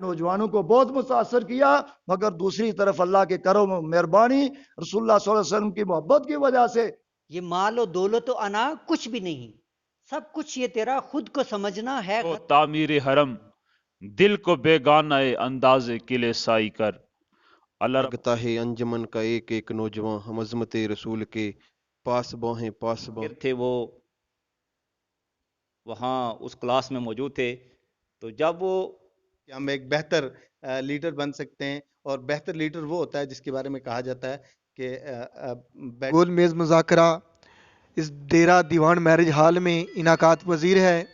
نوجوانوں کو بہت متاثر کیا، مگر دوسری طرف اللہ کے کرم و مہربانی، رسول اللہ صلی اللہ علیہ وسلم کی محبت کی وجہ سے یہ مال و دولت و انا کچھ بھی نہیں، سب کچھ یہ تیرا خود کو سمجھنا ہے تو تعمیر حرم دل کو بیگانہ انداز قلعے سائی کر اللہ رب لگتا ہے انجمن کا ایک ایک نوجوان ہم عظمت رسول کے پاس ہیں پاس تھے وہ وہاں اس کلاس میں موجود تھے، تو جب وہ کہ ہم ایک بہتر لیڈر بن سکتے ہیں، اور بہتر لیڈر وہ ہوتا ہے جس کے بارے میں کہا جاتا ہے کہ گول میز مذاکرہ اس ڈیرہ دیوان میرج ہال میں انعقاد پذیر ہے،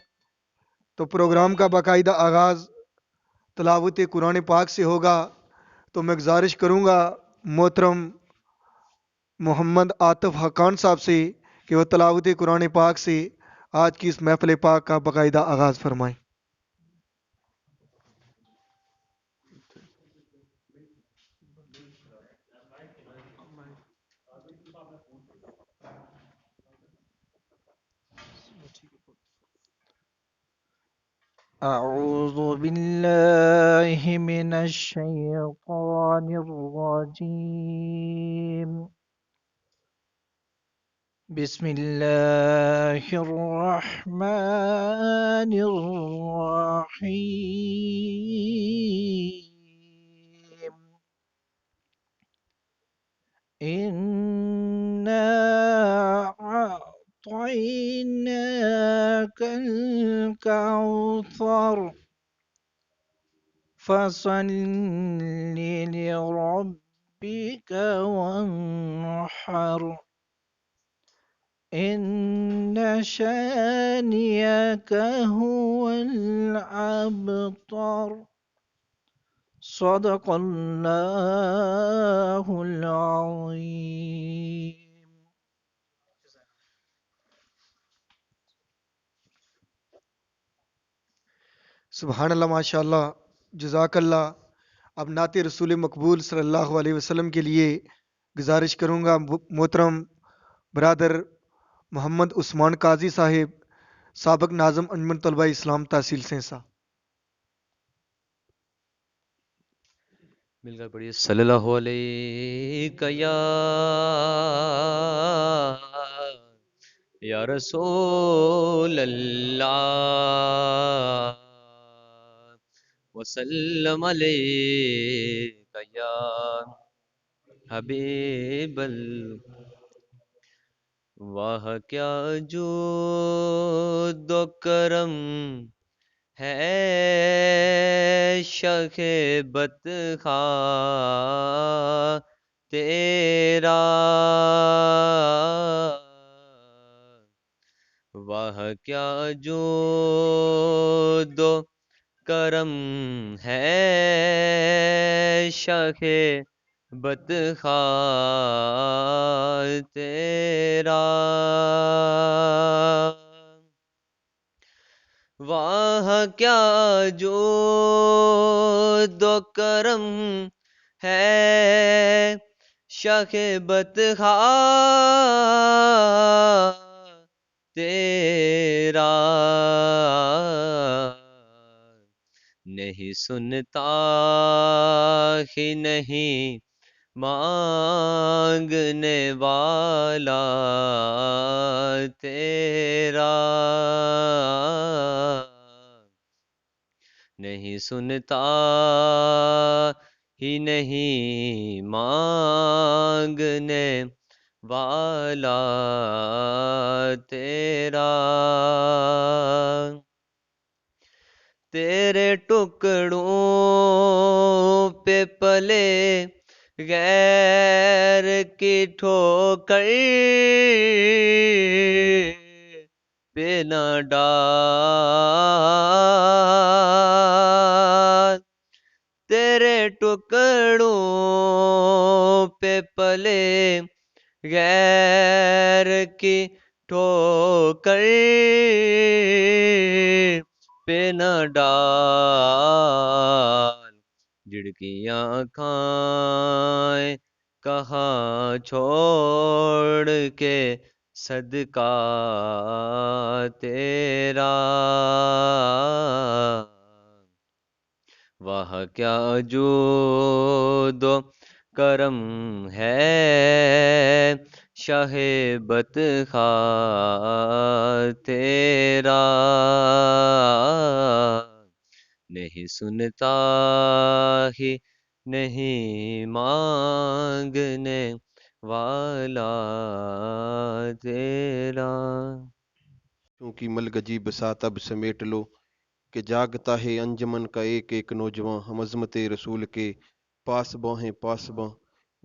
تو پروگرام کا باقاعدہ آغاز تلاوت قرآن پاک سے ہوگا۔ تو میں گزارش کروں گا محترم محمد عاطف حقان صاحب سے کہ وہ تلاوت قرآن پاک سے آج کی اس محفل پاک کا باقاعدہ آغاز فرمائیں۔ أعوذ بالله من الشيطان الرجيم. بسم الله الرحمن الرحيم. إنا أعطيناك الكوثر فصل لربك وانحر إن شانئك هو الأبتر. صدق الله العظيم. سبحان اللہ، ماشاء اللہ، جزاک اللہ۔ اب نعت رسول مقبول صلی اللہ علیہ وسلم کے لیے گزارش کروں گا محترم برادر محمد عثمان قاضی صاحب، سابق ناظم انجمن طلبہ اسلام تحصیل سینسا۔ مل کر پڑھیے صلی اللہ علیہ یا رسول اللہ وسلم علیک یا حبیب واہ کیا جود و کرم ہے شیخ بدخواہ تیرا، واہ کیا جود و کرم ہے شیخ بدخواہ تیرا، واہ کیا جود و کرم ہے شیخ بدخواہ تیرا، نہیں سنتا ہی نہیں مانگنے والا تیرا، نہیں سنتا ہی نہیں مانگنے والا تیرا، تیرے ٹکڑوں پہ پلے غیر کی ٹھوکر پہ نہ ڈال، تیرے ٹکڑوں پہ پلے غیر کی ٹھوکر پہ نہ ڈال، جھڑکیاں کھائیں کہاں چھوڑ کے صدقہ تیرا، واہ کیا جود و کرم ہے شاہ بت خواہ تیرا، نہیں سنتا ہی نہیں مانگنے والا تیرا۔ چونکہ ملگجی بساط اب سمیٹ لو کہ جاگتا ہے انجمن کا ایک ایک نوجواں، ہم عظمت رسول کے پاسباں ہیں پاسباں،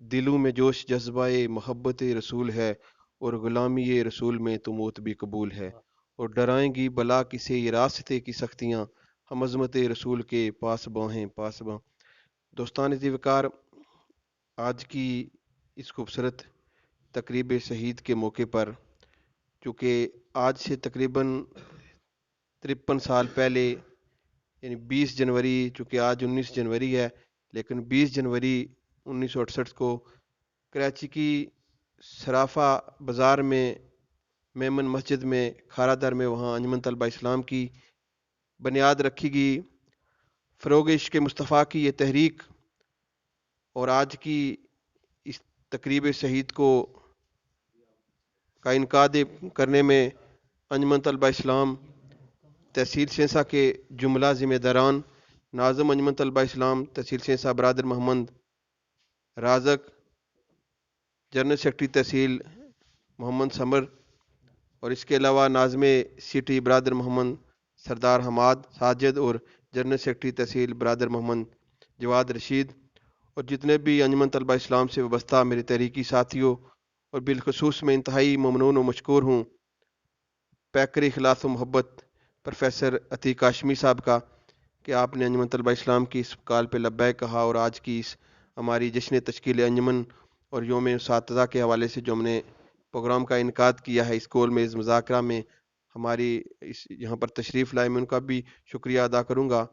دلوں میں جوش جذبہ محبت رسول ہے، اور غلامی رسول میں تو موت بھی قبول ہے، اور ڈرائیں گی بلا کسے یہ راستے کی سختیاں، ہم عظمت رسول کے پاسباں ہیں پاسباں۔ دوستان ذی وقار، آج کی اس خوبصورت تقریب شہید کے موقع پر، چونکہ آج سے تقریباً 53 سال پہلے، یعنی 20 جنوری، چونکہ آج 19 جنوری ہے، لیکن 20 جنوری 1968 کو کراچی کی صرافہ بازار میں میمن مسجد میں کھارا در میں وہاں انجمن طلبہ اسلام کی بنیاد رکھی گئی۔ فروغ عشق مصطفیٰ کی یہ تحریک اور آج کی اس تقریب شہید کا انعقاد کرنے میں انجمن طلبہ اسلام تحصیل سینسا کے جملہ ذمہ داران، ناظم انجمن طلبہ اسلام تحصیل سینسا برادر محمد رازق، جنرل سیکرٹری تحصیل محمد سمر، اور اس کے علاوہ ناظم سٹی برادر محمد سردار حماد ساجد، اور جنرل سیکرٹری تحصیل برادر محمد جواد رشید، اور جتنے بھی انجمن طلبہ اسلام سے وابستہ میرے تحریکی ساتھیوں، اور بالخصوص میں انتہائی ممنون و مشکور ہوں پیکر اخلاص و محبت پروفیسر عتیق ہاشمی صاحب کا، کہ آپ نے انجمن طلبہ اسلام کی اس کال پہ لبیک کہا، اور آج کی اس ہماری جشن تشکیل انجمن اور یوم اساتذہ کے حوالے سے جو ہم نے پروگرام کا انعقاد کیا ہے، اس گول میز مذاکرہ میں ہماری یہاں پر تشریف لائے، میں ان کا بھی شکریہ ادا کروں گا،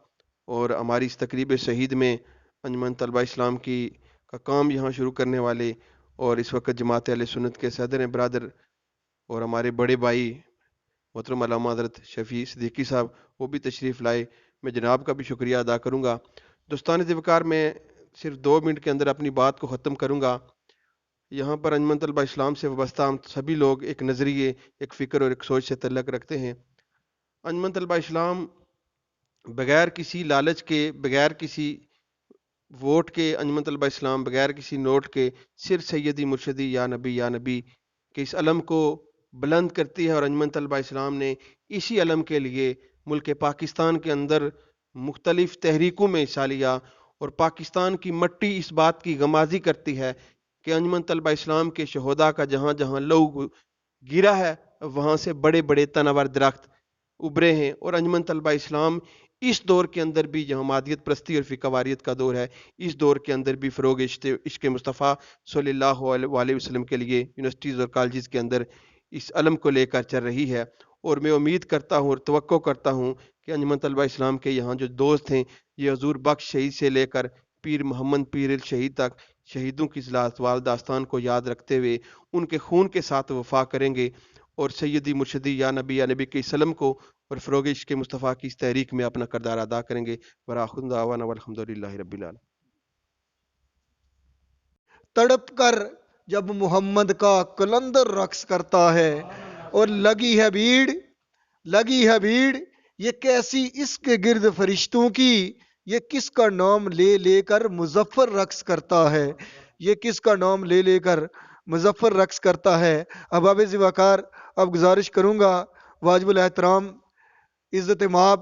اور ہماری اس تقریب شہید میں انجمن طلبہ اسلام کا کام یہاں شروع کرنے والے، اور اس وقت جماعت اہل سنت کے صدر ہیں برادر اور ہمارے بڑے بھائی محترم علامہ حضرت شفیع صدیقی صاحب، وہ بھی تشریف لائے، میں جناب کا بھی شکریہ ادا کروں گا۔ دوستان ذی وقار، میں صرف 2 منٹ کے اندر اپنی بات کو ختم کروں گا۔ یہاں پر انجمن طلبہ اسلام سے وابستہ ہم سبھی لوگ ایک نظریے، ایک فکر اور ایک سوچ سے تعلق رکھتے ہیں۔ انجمن طلبہ اسلام بغیر کسی لالچ کے، بغیر کسی ووٹ کے، انجمن طلبہ اسلام بغیر کسی نوٹ کے صرف سیدی مرشدی یا نبی کہ اس علم کو بلند کرتی ہے، اور انجمن طلبہ اسلام نے اسی علم کے لیے ملک پاکستان کے اندر مختلف تحریکوں میں حصہ لیا، اور پاکستان کی مٹی اس بات کی غمازی کرتی ہے کہ انجمن طلبہ اسلام کے شہداء کا جہاں جہاں لہو گرا ہے، وہاں سے بڑے بڑے تناور درخت ابھرے ہیں، اور انجمن طلبہ اسلام اس دور کے اندر بھی، جو مادیت پرستی اور فقہ واریت کا دور ہے، اس دور کے اندر بھی فروغ عشق مصطفیٰ صلی اللہ علیہ وسلم کے لیے یونیورسٹیز اور کالجز کے اندر اس علم کو لے کر چل رہی ہے۔ اور میں امید کرتا ہوں اور توقع کرتا ہوں کہ انجمن طلبہ اسلام کے یہاں جو دوست ہیں، یہ حضور بخش شہید سے لے کر پیر محمد پیر الشہید تک شہیدوں کی ذات داستان کو یاد رکھتے ہوئے ان کے خون کے ساتھ وفا کریں گے، اور سیدی مرشدی یا نبی کے سلم کو اور فروغ عشق مصطفیٰ کی اس تحریک میں اپنا کردار ادا کریں گے۔ وآخر دعوانا والحمد للہ رب العالمین۔ تڑپ کر جب محمد کا کلندر رقص کرتا ہے، اور لگی ہے بھیڑ یہ کیسی اس کے گرد فرشتوں کی، یہ کس کا نام لے لے کر مظفر رقص کرتا ہے، یہ کس کا نام لے لے کر مظفر رقص کرتا ہے۔ احباب ذی وقار، اب گزارش کروں گا واجب الاحترام عزت مآب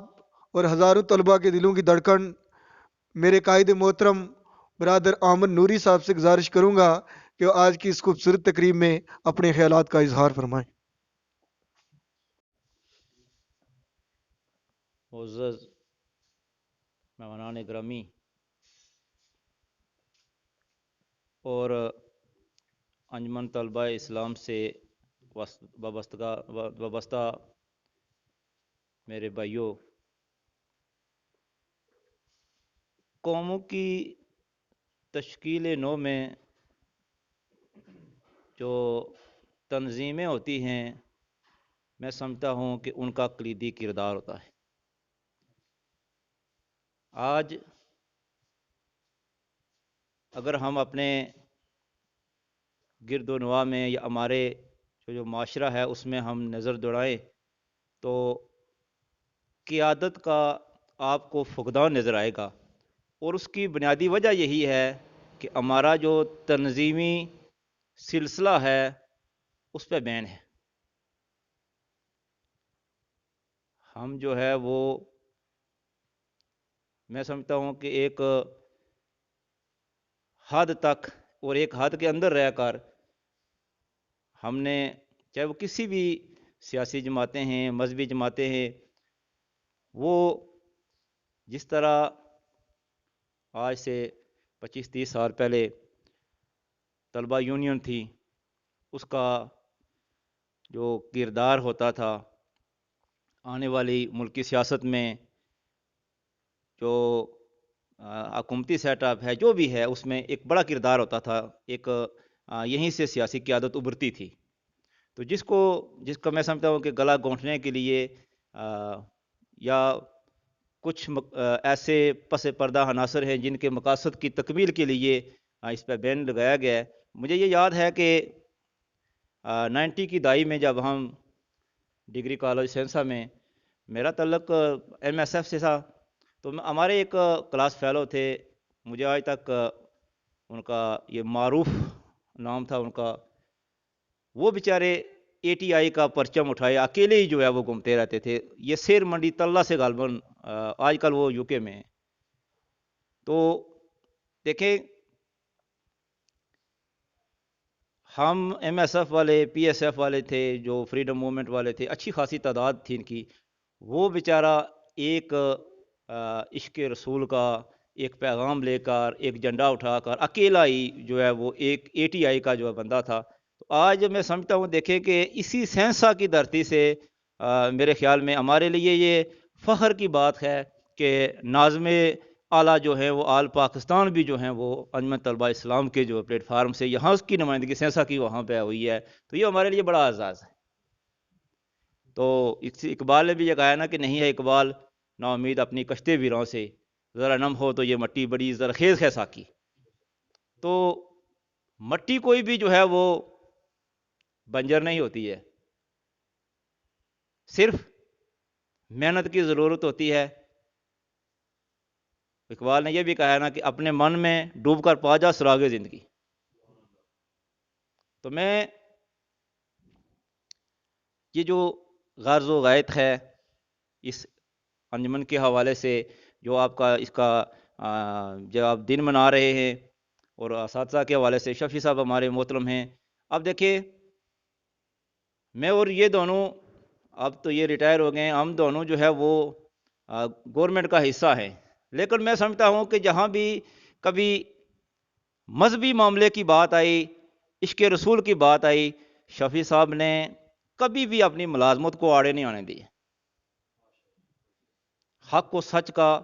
اور ہزاروں طلباء کے دلوں کی دھڑکن میرے قائد محترم برادر احمد نوری صاحب سے گزارش کروں گا کہ وہ آج کی اس خوبصورت تقریب میں اپنے خیالات کا اظہار فرمائیں۔ معزز مہمانان گرامی اور انجمن طلبہ اسلام سے وابستہ میرے بھائیوں، قوموں کی تشکیل نو میں جو تنظیمیں ہوتی ہیں، میں سمجھتا ہوں کہ ان کا کلیدی کردار ہوتا ہے۔ آج اگر ہم اپنے گرد و نواح میں یا ہمارے جو معاشرہ ہے اس میں ہم نظر دوڑائیں تو قیادت کا آپ کو فقدان نظر آئے گا، اور اس کی بنیادی وجہ یہی ہے کہ ہمارا جو تنظیمی سلسلہ ہے اس پہ بین ہے. ہم جو ہے وہ میں سمجھتا ہوں کہ ایک حد تک اور ایک حد کے اندر رہ کر ہم نے، چاہے وہ کسی بھی سیاسی جماعتیں ہیں، مذہبی جماعتیں ہیں، وہ جس طرح آج سے 25-30 سال پہلے طلبہ یونین تھی، اس کا جو کردار ہوتا تھا آنے والی ملکی سیاست میں، جو حکومتی سیٹ اپ ہے جو بھی ہے، اس میں ایک بڑا کردار ہوتا تھا. ایک یہیں سے سیاسی قیادت ابھرتی تھی. تو جس کا میں سمجھتا ہوں کہ گلا گھونٹنے کے لیے یا کچھ ایسے پس پردہ عناصر ہیں جن کے مقاصد کی تکمیل کے لیے اس پہ بین لگایا گیا ہے. مجھے یہ یاد ہے کہ 90 کی دہائی میں جب ہم ڈگری کالج سینسا میں، میرا تعلق ایم ایس ایف سے تھا، تو ہمارے ایک کلاس فیلو تھے، مجھے آج تک ان کا یہ معروف نام تھا ان کا. وہ بیچارے اے ٹی آئی کا پرچم اٹھائے اکیلے ہی جو ہے وہ گھومتے رہتے تھے. یہ سیر منڈی تلہ سے غالباً آج کل وہ یو کے میں ہیں. تو دیکھیں، ہم ایم ایس ایف والے، پی ایس ایف والے تھے، جو فریڈم موومنٹ والے تھے، اچھی خاصی تعداد تھی ان کی. وہ بیچارہ ایک عشق رسول کا ایک پیغام لے کر، ایک جھنڈا اٹھا کر اکیلا ہی جو ہے وہ ایک اے ٹی آئی کا جو ہے بندہ تھا. تو آج میں سمجھتا ہوں دیکھیں کہ اسی سینسا کی دھرتی سے میرے خیال میں ہمارے لیے یہ فخر کی بات ہے کہ ناظم اعلیٰ جو ہیں وہ آل پاکستان بھی جو ہیں وہ انجمن طلبہ اسلام کے جو پلیٹ فارم سے یہاں اس کی نمائندگی سینسا کی وہاں پہ ہوئی ہے. تو یہ ہمارے لیے بڑا اعزاز ہے. تو اقبال نے بھی یہ کہا نا کہ نہیں ہے اقبال نا امید اپنی کشتے ویراں سے، ذرا نم ہو تو یہ مٹی بڑی زرخیز ہے ساکی. تو مٹی کوئی بھی جو ہے وہ بنجر نہیں ہوتی ہے، صرف محنت کی ضرورت ہوتی ہے. اقبال نے یہ بھی کہا ہے نا کہ اپنے من میں ڈوب کر پا جا سراغ زندگی. تو میں یہ جو غرض و غایت ہے اس انجمن کے حوالے سے، جو آپ کا اس کا جو آپ دن منا رہے ہیں، اور اساتذہ کے حوالے سے شفیع صاحب ہمارے محترم ہیں. اب دیکھیں، میں اور یہ دونوں اب تو یہ ریٹائر ہو گئے ہیں، ہم دونوں جو ہے وہ گورنمنٹ کا حصہ ہیں. لیکن میں سمجھتا ہوں کہ جہاں بھی کبھی مذہبی معاملے کی بات آئی، عشق رسول کی بات آئی، شفیع صاحب نے کبھی بھی اپنی ملازمت کو آڑے نہیں آنے دی. حق و سچ کا،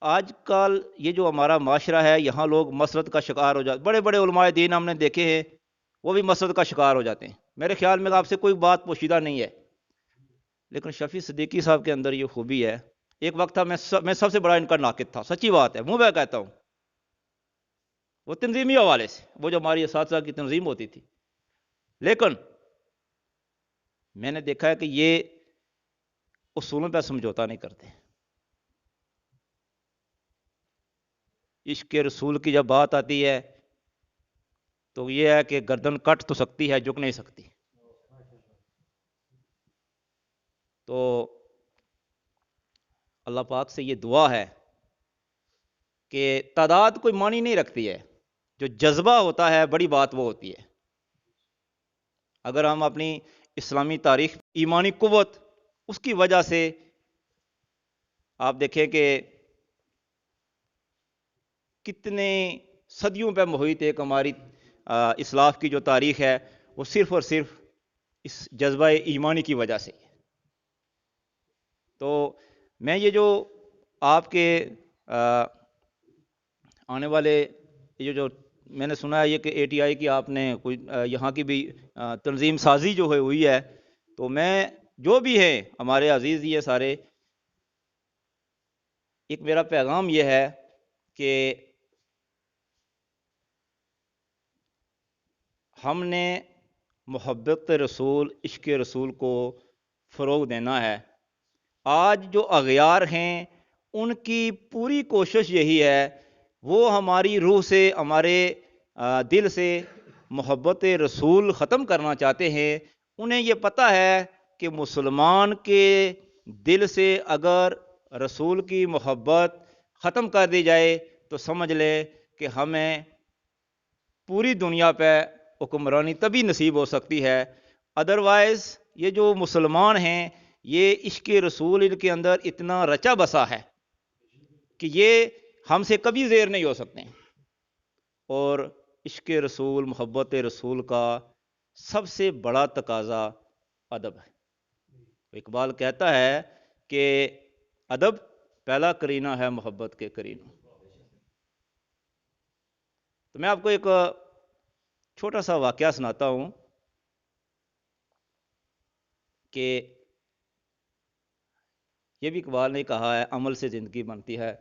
آج کل یہ جو ہمارا معاشرہ ہے، یہاں لوگ مسرت کا شکار ہو جاتے. بڑے بڑے علماء دین ہم نے دیکھے ہیں، وہ بھی مسرت کا شکار ہو جاتے ہیں. میرے خیال میں آپ سے کوئی بات پوشیدہ نہیں ہے، لیکن شفیع صدیقی صاحب کے اندر یہ خوبی ہے. ایک وقت تھا میں سب سے بڑا ان کا ناقد تھا، سچی بات ہے، منہ پہ کہتا ہوں. وہ تنظیمی حوالے سے، وہ جو ہماری اساتذہ کی تنظیم ہوتی تھی، لیکن میں نے دیکھا ہے کہ یہ اصولوں پہ سمجھوتا نہیں کرتے. عشق رسول کی جب بات آتی ہے تو یہ ہے کہ گردن کٹ تو سکتی ہے، جھک نہیں سکتی. تو اللہ پاک سے یہ دعا ہے کہ تعداد کوئی معنی نہیں رکھتی ہے، جو جذبہ ہوتا ہے بڑی بات وہ ہوتی ہے. اگر ہم اپنی اسلامی تاریخ، ایمانی قوت، اس کی وجہ سے آپ دیکھیں کہ کتنے صدیوں پہ محیط ایک ہماری اسلاف کی جو تاریخ ہے وہ صرف اور صرف اس جذبہ ایمانی کی وجہ سے. تو میں یہ جو آپ کے آنے والے یہ جو میں نے سنا ہے یہ کہ اے ٹی آئی کی آپ نے کوئی یہاں کی بھی تنظیم سازی جو ہے ہوئی ہے، تو میں جو بھی ہیں ہمارے عزیز یہ سارے، ایک میرا پیغام یہ ہے کہ ہم نے محبت رسول، عشق رسول کو فروغ دینا ہے۔ آج جو اغیار ہیں ان کی پوری کوشش یہی ہے، وہ ہماری روح سے، ہمارے دل سے محبت رسول ختم کرنا چاہتے ہیں۔ انہیں یہ پتہ ہے کہ مسلمان کے دل سے اگر رسول کی محبت ختم کر دی جائے تو سمجھ لے کہ ہمیں پوری دنیا پہ حکمرانی تبھی نصیب ہو سکتی ہے۔ ادروائز یہ جو مسلمان ہیں، یہ عشق رسول ان کے اندر اتنا رچا بسا ہے کہ یہ ہم سے کبھی زیر نہیں ہو سکتے ہیں۔ اور عشق رسول، محبت رسول کا سب سے بڑا تقاضا ادب ہے۔ اقبال کہتا ہے کہ ادب پہلا کرینہ ہے محبت کے کرینوں۔ تو میں آپ کو ایک چھوٹا سا واقعہ سناتا ہوں کہ یہ بھی اقبال نے کہا ہے، عمل سے زندگی بنتی ہے،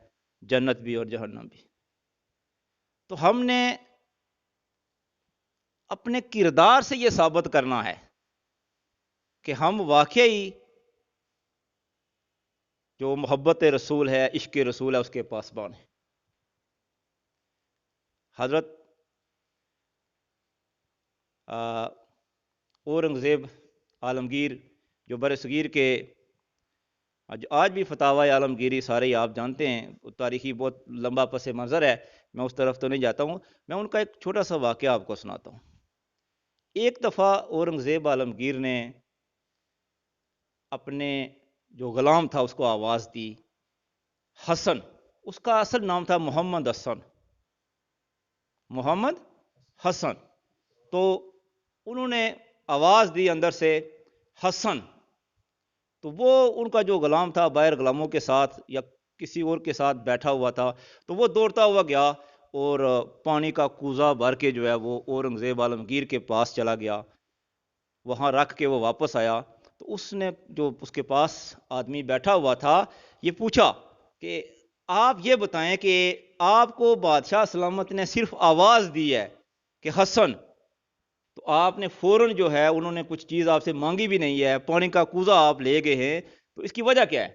جنت بھی اور جہنم بھی۔ تو ہم نے اپنے کردار سے یہ ثابت کرنا ہے کہ ہم واقعی جو محبت رسول ہے، عشق رسول ہے، اس کے پاسبان ہیں۔ حضرت اورنگزیب عالمگیر جو بر صغیر کے آج بھی فتاوی عالمگیری سارے آپ جانتے ہیں، تاریخی بہت لمبا پس منظر ہے، میں اس طرف تو نہیں جاتا ہوں، میں ان کا ایک چھوٹا سا واقعہ آپ کو سناتا ہوں۔ ایک دفعہ اورنگزیب عالمگیر نے اپنے جو غلام تھا اس کو آواز دی، حسن، اس کا اصل نام تھا محمد حسن، محمد حسن۔ تو انہوں نے آواز دی اندر سے، حسن۔ تو وہ ان کا جو غلام تھا باہر غلاموں کے ساتھ یا کسی اور کے ساتھ بیٹھا ہوا تھا، تو وہ دوڑتا ہوا گیا اور پانی کا کوزہ بھر کے جو ہے وہ اورنگزیب عالمگیر کے پاس چلا گیا، وہاں رکھ کے وہ واپس آیا۔ تو اس نے جو اس کے پاس آدمی بیٹھا ہوا تھا یہ پوچھا کہ آپ یہ بتائیں کہ آپ کو بادشاہ سلامت نے صرف آواز دی ہے کہ حسن، تو آپ نے فوراً جو ہے انہوں نے کچھ چیز آپ سے مانگی بھی نہیں ہے، پانی کا کوزہ آپ لے گئے ہیں، تو اس کی وجہ کیا ہے؟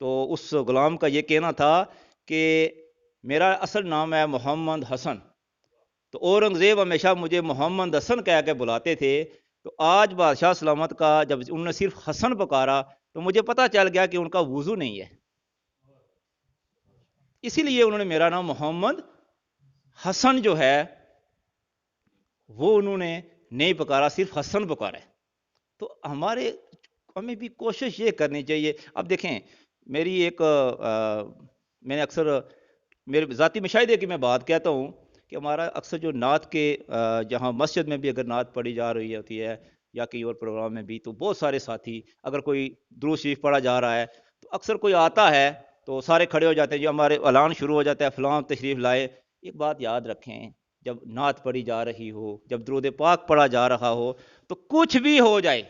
تو اس غلام کا یہ کہنا تھا کہ میرا اصل نام ہے محمد حسن، تو اورنگزیب ہمیشہ مجھے محمد حسن کہہ کے بلاتے تھے، تو آج بادشاہ سلامت کا جب انہوں نے صرف حسن پکارا تو مجھے پتہ چل گیا کہ ان کا وضو نہیں ہے، اسی لیے انہوں نے میرا نام محمد حسن جو ہے وہ انہوں نے نہیں پکارا، صرف حسن پکارا ہے۔ تو ہمیں بھی کوشش یہ کرنی چاہیے۔ اب دیکھیں، میری ایک میں نے اکثر میرے ذاتی مشاہدے کی میں بات کہتا ہوں کہ ہمارا اکثر جو نعت کے جہاں مسجد میں بھی اگر نعت پڑھی جا رہی ہوتی ہے یا کہیں اور پروگرام میں بھی، تو بہت سارے ساتھی اگر کوئی درود شریف پڑھا جا رہا ہے تو اکثر کوئی آتا ہے تو سارے کھڑے ہو جاتے ہیں، جو ہمارے اعلان شروع ہو جاتا ہے فلاں تشریف لائے۔ ایک بات یاد رکھیں، جب نعت پڑھی جا رہی ہو، جب درود پاک پڑھا جا رہا ہو، تو کچھ بھی ہو جائے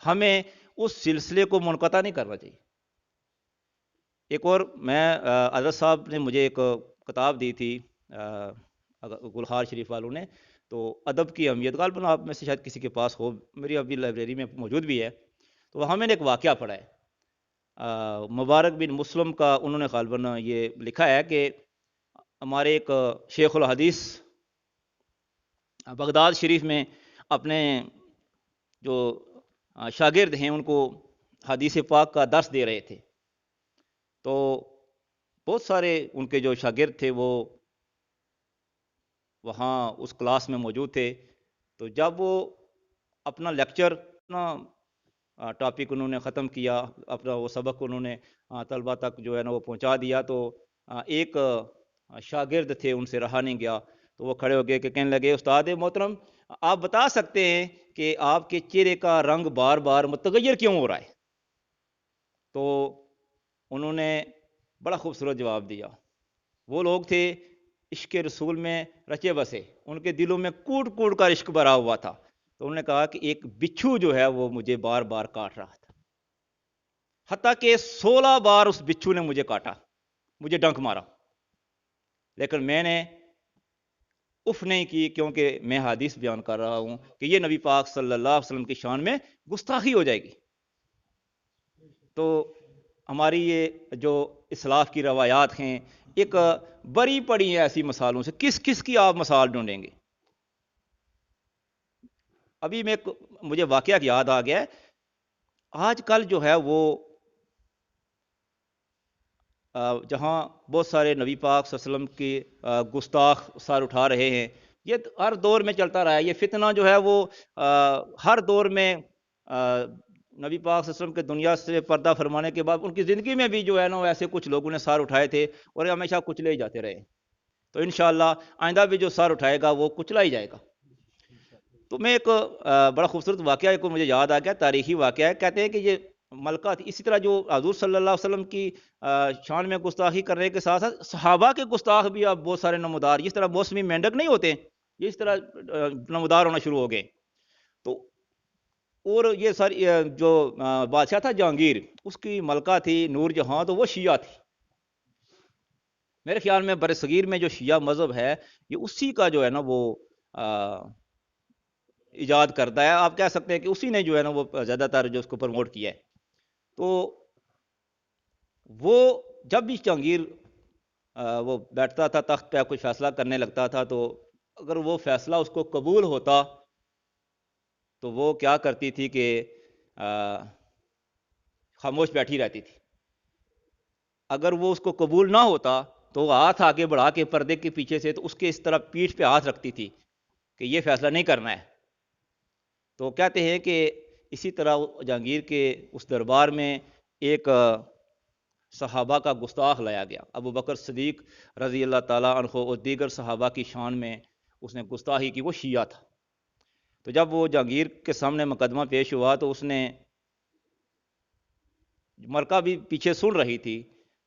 ہمیں اس سلسلے کو منقطع نہیں کرنا چاہیے۔ ایک اور میں حضرت صاحب نے مجھے ایک کتاب دی تھی گلخار شریف والوں نے، تو ادب کی اہمیت، غالباً آپ میں سے شاید کسی کے پاس ہو، میری ابھی لائبریری میں موجود بھی ہے، تو وہاں میں نے ایک واقعہ پڑھا ہے۔ مبارک بن مسلم کا انہوں نے غالباً یہ لکھا ہے کہ ہمارے ایک شیخ الحدیث بغداد شریف میں اپنے جو شاگرد ہیں ان کو حدیث پاک کا درس دے رہے تھے، تو بہت سارے ان کے جو شاگرد تھے وہ وہاں اس کلاس میں موجود تھے۔ تو جب وہ اپنا لیکچر، اپنا ٹاپک انہوں نے ختم کیا، اپنا وہ سبق انہوں نے طلبہ تک جو ہے نا وہ پہنچا دیا، تو ایک شاگرد تھے ان سے رہا نہیں گیا، تو وہ کھڑے ہو گئے کہ کہنے لگے، استاد محترم آپ بتا سکتے ہیں کہ آپ کے چہرے کا رنگ بار بار متغیر کیوں ہو رہا ہے؟ تو انہوں نے بڑا خوبصورت جواب دیا۔ وہ لوگ تھے عشق رسول میں رچے بسے، ان کے دلوں میں کوٹ کوٹ کا عشق بھرا ہوا تھا، تو انہوں نے کہا کہ ایک بچھو جو ہے وہ مجھے بار بار کاٹ رہا تھا، حتیٰ کہ 16 بار اس بچھو نے مجھے کاٹا، مجھے ڈنک مارا، لیکن میں نے اف نہیں کی، کیونکہ میں حدیث بیان کر رہا ہوں کہ یہ نبی پاک صلی اللہ علیہ وسلم کی شان میں گستاخی ہو جائے گی۔ تو ہماری یہ جو اسلاف کی روایات ہیں ایک بری پڑی ہیں ایسی مثالوں سے، کس کس کی آپ مثال ڈھونڈیں گے؟ ابھی مجھے واقعہ یاد آ گیا ہے، آج کل جو ہے وہ جہاں بہت سارے نبی پاک صلی اللہ علیہ وسلم کی گستاخ سر اٹھا رہے ہیں، یہ ہر دور میں چلتا رہا ہے۔ یہ فتنہ جو ہے وہ ہر دور میں نبی پاک صلی اللہ علیہ وسلم کے دنیا سے پردہ فرمانے کے بعد ان کی زندگی میں بھی جو ہے نا وہ ایسے کچھ لوگوں نے سر اٹھائے تھے اور یہ ہمیشہ کچلے ہی جاتے رہے۔ تو انشاءاللہ آئندہ بھی جو سر اٹھائے گا وہ کچلا ہی جائے گا۔ تو میں ایک بڑا خوبصورت واقعہ کو مجھے یاد آ گیا، تاریخی واقعہ ہے۔ کہتے ہیں کہ یہ ملکہ تھی، اسی طرح جو حضور صلی اللہ علیہ وسلم کی شان میں گستاخی کرنے کے ساتھ ساتھ صحابہ کے گستاخ بھی اب بہت سارے نمودار، جس طرح موسمی مینڈک نہیں ہوتے، یہ اس طرح نمودار ہونا شروع ہو گئے۔ تو اور یہ سر جو بادشاہ تھا جہانگیر، اس کی ملکہ تھی نور جہاں، تو وہ شیعہ تھی۔ میرے خیال میں برصغیر میں جو شیعہ مذہب ہے یہ اسی کا جو ہے نا وہ ایجاد کرتا ہے، آپ کہہ سکتے ہیں کہ اسی نے جو ہے نا وہ زیادہ تر جو اس کو پروموٹ کیا ہے۔ تو وہ جب بھی جہانگیر وہ بیٹھتا تھا تخت پہ کوئی فیصلہ کرنے لگتا تھا، تو اگر وہ فیصلہ اس کو قبول ہوتا تو وہ کیا کرتی تھی کہ خاموش بیٹھی رہتی تھی۔ اگر وہ اس کو قبول نہ ہوتا تو وہ ہاتھ آگے بڑھا کے پردے کے پیچھے سے تو اس کے اس طرح پیٹھ پہ ہاتھ رکھتی تھی کہ یہ فیصلہ نہیں کرنا ہے۔ تو کہتے ہیں کہ اسی طرح جہانگیر کے اس دربار میں ایک صحابہ کا گستاخ لایا گیا، ابو بکر صدیق رضی اللہ تعالیٰ عنہ اور دیگر صحابہ کی شان میں اس نے گستاخی کی، وہ شیعہ تھا۔ تو جب وہ جہانگیر کے سامنے مقدمہ پیش ہوا تو اس نے، ملکہ بھی پیچھے سن رہی تھی،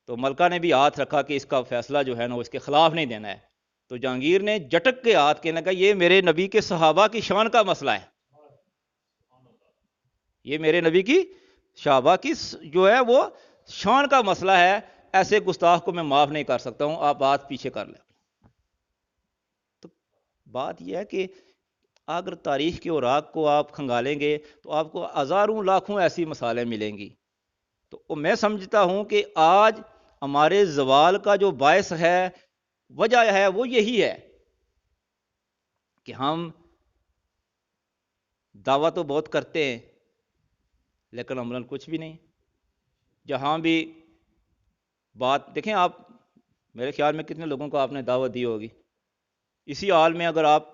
تو ملکہ نے بھی ہاتھ رکھا کہ اس کا فیصلہ جو ہے نا وہ اس کے خلاف نہیں دینا ہے۔ تو جہانگیر نے جھٹک کے ہاتھ کہنے کہا یہ میرے نبی کے صحابہ کی شان کا مسئلہ ہے، یہ میرے نبی کی صحابہ کی جو ہے وہ شان کا مسئلہ ہے، ایسے گستاخ کو میں معاف نہیں کر سکتا ہوں، آپ بات پیچھے کر لیں۔ تو بات یہ ہے کہ اگر تاریخ کے اوراق کو آپ کھنگالیں گے تو آپ کو ہزاروں لاکھوں ایسی مثالیں ملیں گی۔ تو میں سمجھتا ہوں کہ آج ہمارے زوال کا جو باعث ہے، وجہ ہے، وہ یہی ہے کہ ہم دعویٰ تو بہت کرتے ہیں لیکن عملاً کچھ بھی نہیں۔ جہاں بھی بات دیکھیں آپ، میرے خیال میں کتنے لوگوں کو آپ نے دعوت دی ہوگی، اسی حال میں اگر آپ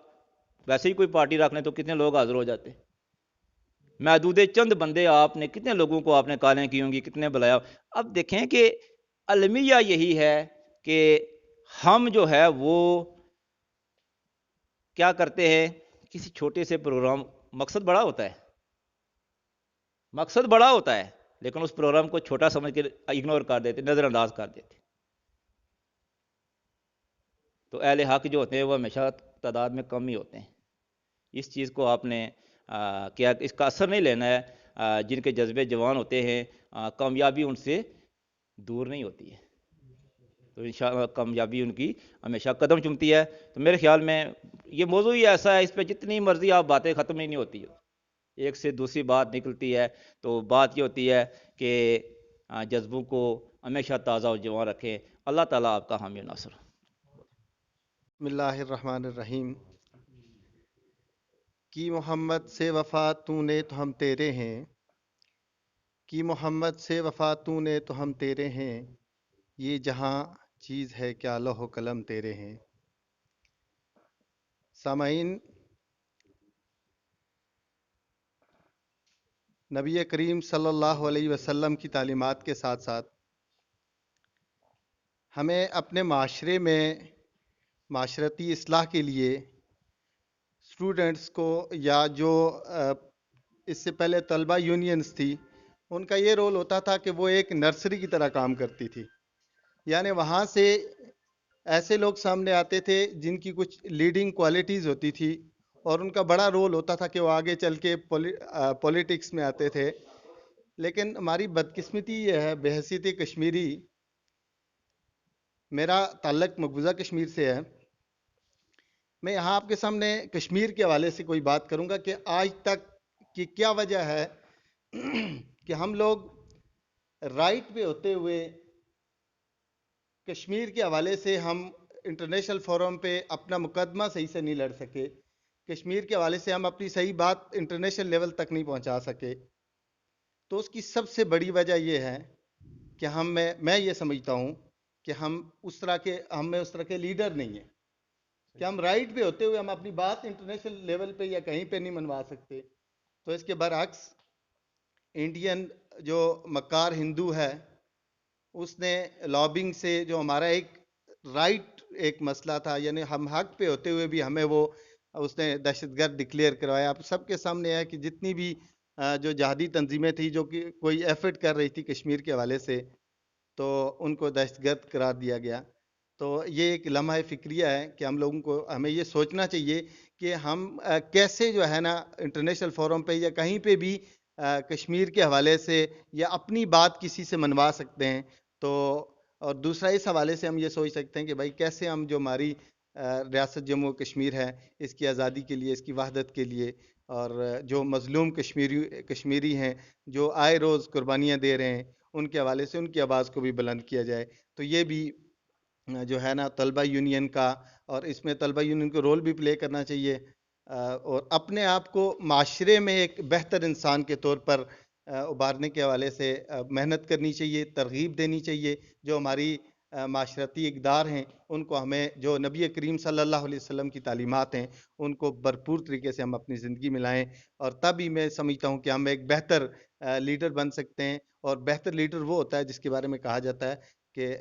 ویسے ہی کوئی پارٹی رکھ لیں تو کتنے لوگ حاضر ہو جاتے، محدود چند بندے، آپ نے کتنے لوگوں کو آپ نے کالیں کی ہوں گی، کتنے بلایا۔ اب دیکھیں کہ المیہ یہی ہے کہ ہم جو ہے وہ کیا کرتے ہیں، کسی چھوٹے سے پروگرام، مقصد بڑا ہوتا ہے، مقصد بڑا ہوتا ہے لیکن اس پروگرام کو چھوٹا سمجھ کے اگنور کر دیتے، نظر انداز کر دیتے۔ تو اہل حق جو ہوتے ہیں وہ ہمیشہ تعداد میں کم ہی ہوتے ہیں۔ اس چیز کو آپ نے کیا اس کا اثر نہیں لینا ہے۔ جن کے جذبے جوان ہوتے ہیں کامیابی ان سے دور نہیں ہوتی ہے، تو انشاءاللہ کامیابی ان کی ہمیشہ قدم چومتی ہے۔ تو میرے خیال میں یہ موضوع ہی ایسا ہے، اس پہ جتنی مرضی آپ باتیں ختم ہی نہیں ہوتی، ایک سے دوسری بات نکلتی ہے۔ تو بات یہ ہوتی ہے کہ جذبوں کو ہمیشہ تازہ اور جوان رکھیں۔ اللہ تعالیٰ آپ کا حامی و ناصر۔ بسم اللہ الرحمن الرحیم۔ کی محمد سے وفا تو نے تو ہم تیرے ہیں، کی محمد سے وفا تو نے تو ہم تیرے ہیں، یہ جہاں چیز ہے کیا لوح و قلم تیرے ہیں۔ سامعین، نبی کریم صلی اللہ علیہ وسلم کی تعلیمات کے ساتھ ساتھ ہمیں اپنے معاشرے میں معاشرتی اصلاح کے لیے اسٹوڈنٹس کو، یا جو اس سے پہلے طلبہ یونینز تھی، ان کا یہ رول ہوتا تھا کہ وہ ایک نرسری کی طرح کام کرتی تھی، یعنی وہاں سے ایسے لوگ سامنے آتے تھے جن کی کچھ لیڈنگ کوالٹیز ہوتی تھی، اور ان کا بڑا رول ہوتا تھا کہ وہ آگے چل کے پولیٹکس میں آتے تھے۔ لیکن ہماری بدقسمتی یہ ہے، بحیثیت کشمیری، میرا تعلق مقبوضہ کشمیر سے ہے، میں یہاں آپ کے سامنے کشمیر کے حوالے سے کوئی بات کروں گا کہ آج تک کی کیا وجہ ہے کہ ہم لوگ رائٹ پہ ہوتے ہوئے کشمیر کے حوالے سے ہم انٹرنیشنل فورم پہ اپنا مقدمہ صحیح سے نہیں لڑ سکے، کشمیر کے حوالے سے ہم اپنی صحیح بات انٹرنیشنل لیول تک نہیں پہنچا سکے. تو اس کی سب سے بڑی وجہ یہ ہے کہ میں یہ سمجھتا ہوں کہ ہم میں اس طرح کے لیڈر نہیں ہیں کہ ہم رائٹ پہ ہوتے ہوئے ہم اپنی بات انٹرنیشنل لیول پہ یا کہیں پہ نہیں منوا سکتے. تو اس کے برعکس انڈین جو مکار ہندو ہے اس نے لابنگ سے جو ہمارا ایک مسئلہ تھا، یعنی ہم حق پہ ہوتے ہوئے بھی ہمیں اس نے دہشت گرد ڈکلیئر کروایا. آپ سب کے سامنے ہے کہ جتنی بھی جو جہادی تنظیمیں تھیں جو کہ کوئی ایفرٹ کر رہی تھی کشمیر کے حوالے سے، تو ان کو دہشت گرد قرار دیا گیا. تو یہ ایک لمحہ فکریہ ہے کہ ہمیں یہ سوچنا چاہیے کہ ہم کیسے جو ہے نا انٹرنیشنل فورم پہ یا کہیں پہ بھی کشمیر کے حوالے سے یا اپنی بات کسی سے منوا سکتے ہیں. تو اور دوسرا اس حوالے سے ہم یہ سوچ سکتے ہیں کہ بھائی کیسے ہم جو ہماری ریاست جموں کشمیر ہے اس کی آزادی کے لیے، اس کی وحدت کے لیے، اور جو مظلوم کشمیری ہیں جو آئے روز قربانیاں دے رہے ہیں ان کے حوالے سے ان کی آواز کو بھی بلند کیا جائے. تو یہ بھی جو ہے نا طلبہ یونین کا، اور اس میں طلبہ یونین کو رول بھی پلے کرنا چاہیے، اور اپنے آپ کو معاشرے میں ایک بہتر انسان کے طور پر ابھارنے کے حوالے سے محنت کرنی چاہیے، ترغیب دینی چاہیے. جو ہماری معاشرتی اقدار ہیں ان کو ہمیں، جو نبی کریم صلی اللہ علیہ وسلم کی تعلیمات ہیں ان کو بھرپور طریقے سے ہم اپنی زندگی میں لائیں، اور تب ہی میں سمجھتا ہوں کہ ہم ایک بہتر لیڈر بن سکتے ہیں. اور بہتر لیڈر وہ ہوتا ہے جس کے بارے میں کہا جاتا ہے کہ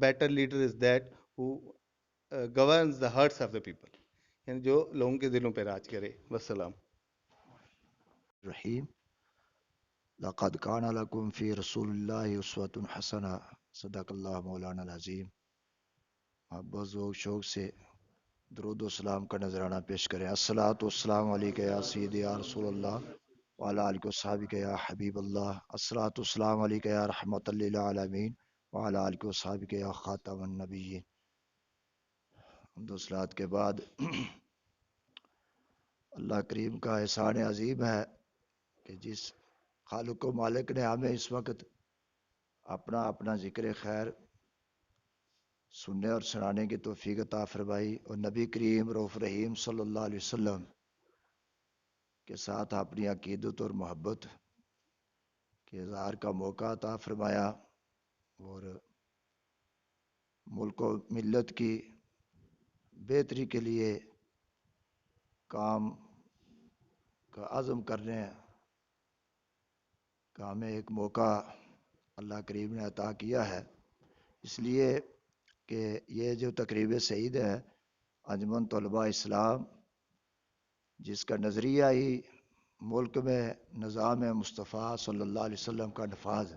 better leader is that who گورنز the hearts of the people, یعنی جو لوگوں کے دلوں پہ راج کرے. والسلام. رحیم لقد کان لکم فی رسول اللہ اسوۃ حسنہ، صدق اللہ مولانا العظیم. محبت ذوق شوق سے درود و سلام کا نذرانہ پیش کریں. الصلاۃ والسلام علیکہ یا سیدی یا رسول اللہ وعلی آلہ وصحبہ یا حبیب اللہ. الصلاۃ والسلام علیکہ یا رحمۃ للعالمین وعلی آلہ وصحبہ یا خاتم النبیین. حمد و صلوات کے بعد اللہ کریم کا احسان عظیم ہے کہ جس خالق و مالک نے ہمیں اس وقت اپنا ذکر خیر سننے اور سنانے کی توفیق عطا فرمائی، اور نبی کریم رؤوف رحیم صلی اللہ علیہ وسلم کے ساتھ اپنی عقیدت اور محبت کے اظہار کا موقع عطا فرمایا، اور ملک و ملت کی بہتری کے لیے کام کا عزم کرنے کا ہمیں ایک موقع اللہ کریم نے عطا کیا ہے. اس لیے کہ یہ جو تقریب سعید ہے انجمن طلباء اسلام، جس کا نظریہ ہی ملک میں نظام مصطفیٰ صلی اللہ علیہ وسلم کا نفاذ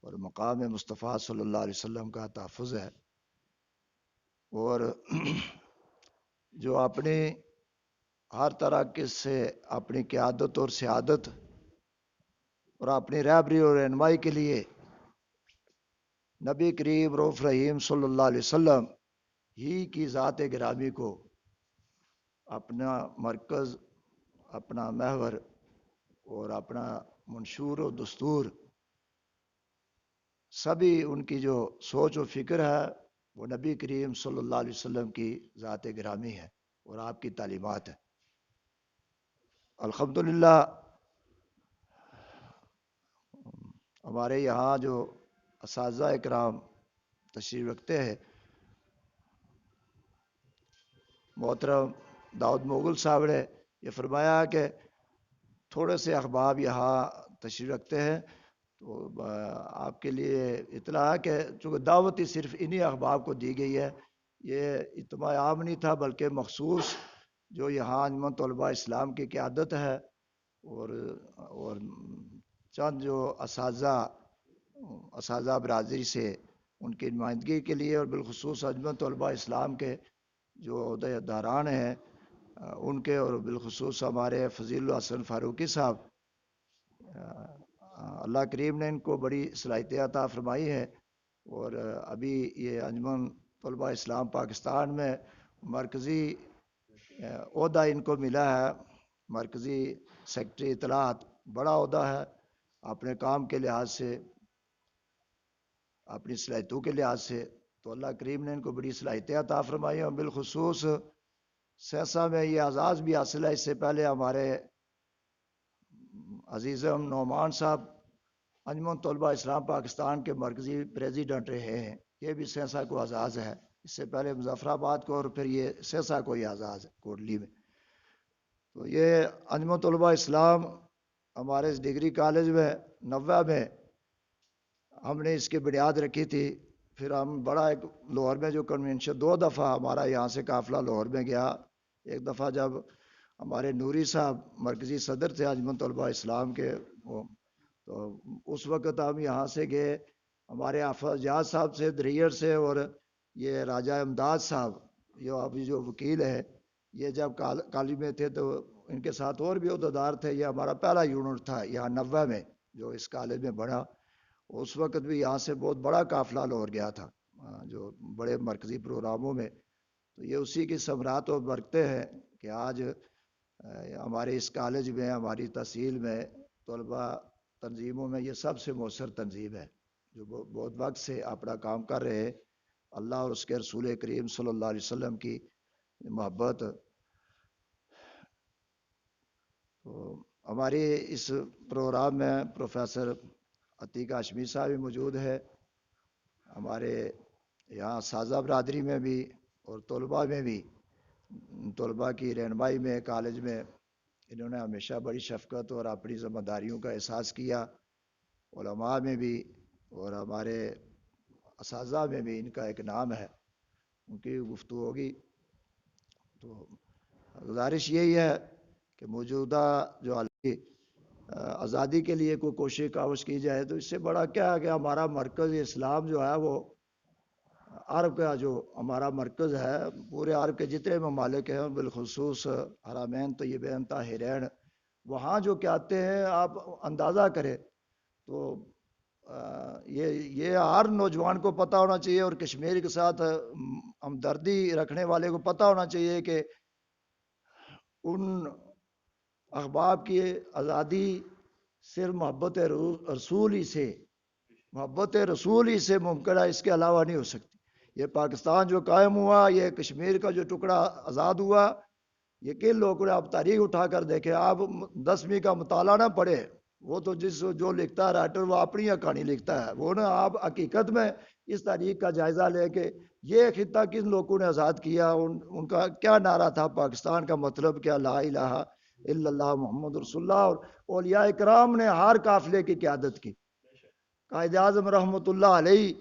اور مقام مصطفیٰ صلی اللہ علیہ وسلم کا تحفظ ہے، اور جو اپنی ہر طرح کے سے اپنی قیادت اور سیادت اور اپنی رہبری اور رہنمائی کے لیے نبی کریم رؤوف رحیم صلی اللہ علیہ وسلم ہی کی ذات گرامی کو اپنا مرکز، اپنا محور اور اپنا منشور و دستور، سبھی ان کی جو سوچ و فکر ہے وہ نبی کریم صلی اللہ علیہ وسلم کی ذات گرامی ہے اور آپ کی تعلیمات ہے. الحمدللہ ہمارے یہاں جو اساتذہ اکرام تشریف رکھتے ہیں، محترم داؤد مغل صاحب نے یہ فرمایا کہ تھوڑے سے احباب یہاں تشریف رکھتے ہیں، تو آپ کے لیے اطلاع ہے کہ چونکہ دعوت ہی صرف انہی احباب کو دی گئی ہے، یہ اجتماع عام نہیں تھا بلکہ مخصوص جو یہاں انجمن طلباء اسلام کی قیادت ہے اور چند جو اساتذہ برادری سے ان کی نمائندگی کے لیے، اور بالخصوص انجمن طلباء اسلام کے جو عہدہ داران ہیں ان کے، اور بالخصوص ہمارے فضیل الحسن فاروقی صاحب، اللہ کریم نے ان کو بڑی صلاحیتیں عطا فرمائی ہے، اور ابھی یہ انجمن طلباء اسلام پاکستان میں مرکزی عہدہ ان کو ملا ہے، مرکزی سیکٹری اطلاعات، بڑا عہدہ ہے اپنے کام کے لحاظ سے، اپنی صلاحیتوں کے لحاظ سے، تو اللہ کریم نے ان کو بڑی صلاحیتیں عطا فرمائی ہیں، اور بالخصوص سہسا میں یہ اعزاز بھی حاصل ہے۔ اس سے پہلے ہمارے عزیزم نعمان صاحب انجمن طلبہ اسلام پاکستان کے مرکزی پریزیڈنٹ رہے ہیں، یہ بھی سہسا کو اعزاز ہے۔ اس سے پہلے مظفر آباد کو، اور پھر یہ سہسا کو یہ اعزاز ہے کوٹلی میں۔ تو یہ انجمن طلبہ اسلام ہمارے اس ڈگری کالج میں 90 میں ہم نے اس کی بنیاد رکھی تھی۔ پھر ہم بڑا ایک لاہور میں جو کنونشن 2 دفعہ ہمارا یہاں سے قافلہ لاہور میں گیا۔ ایک دفعہ جب ہمارے نوری صاحب مرکزی صدر تھے انجمن طلبہ اسلام کے، تو اس وقت ہم یہاں سے گئے، ہمارے حافظ جہاز صاحب سے دریئر سے، اور یہ راجہ امداد صاحب جو ابھی جو وکیل ہے، یہ جب کالج میں تھے تو ان کے ساتھ اور بھی عہدیدار تھے۔ یہ ہمارا پہلا یونٹ تھا یہاں 90 میں جو اس کالج میں بنا۔ اس وقت بھی یہاں سے بہت بڑا قافلہ لاہور گیا تھا جو بڑے مرکزی پروگراموں میں۔ تو یہ اسی کی ثمرات اور برکتیں ہیں کہ آج ہمارے اس کالج میں، ہماری تحصیل میں، طلبہ تنظیموں میں یہ سب سے مؤثر تنظیم ہے جو بہت وقت سے اپنا کام کر رہے ہیں۔ اللہ اور اس کے رسول کریم صلی اللہ علیہ وسلم کی محبت۔ تو ہماری اس پروگرام میں پروفیسر عتیق ہاشمی صاحب بھی موجود ہے، ہمارے یہاں سازہ برادری میں بھی اور طلباء میں بھی، طلباء کی رہنمائی میں کالج میں انہوں نے ہمیشہ بڑی شفقت اور اپنی ذمہ داریوں کا احساس کیا۔ علماء میں بھی اور ہمارے اساتذہ میں بھی ان کا ایک نام ہے، ان کی گفتگو ہوگی۔ تو گزارش یہی ہے کہ موجودہ جو آزادی کے لیے کوئی کوشش کاوش کی جائے، تو اس سے بڑا کیا ہے کہ ہمارا مرکز اسلام جو ہے وہ عرب کا جو ہمارا مرکز ہے، پورے عرب کے جتنے ممالک ہیں بالخصوص حرمین طیبین طاہرین، وہاں جو کہتے ہیں آپ اندازہ کریں تو یہ ہر نوجوان کو پتہ ہونا چاہیے، اور کشمیر کے ساتھ ہمدردی رکھنے والے کو پتہ ہونا چاہیے کہ ان احباب کی آزادی صرف محبت رسول ہی سے ممکن ہے، اس کے علاوہ نہیں ہو سکتی۔ یہ پاکستان جو قائم ہوا، یہ کشمیر کا جو ٹکڑا آزاد ہوا، یہ کن لوگوں نے آپ تاریخ اٹھا کر دیکھیں، آپ 10ویں کا مطالعہ نہ پڑھے، وہ تو جو لکھتا ہے رائٹر وہ اپنی کہانی لکھتا ہے، وہ نا آپ حقیقت میں اس تاریخ کا جائزہ لے کے یہ خطہ کن لوگوں نے آزاد کیا، ان کا کیا نعرہ تھا، پاکستان کا مطلب کیا، لا الہ الا اللہ محمد رسول اللہ، اور اولیاء اکرام نے ہر قافلے کی قیادت کی۔ قائد اعظم رحمۃ اللہ علیہ،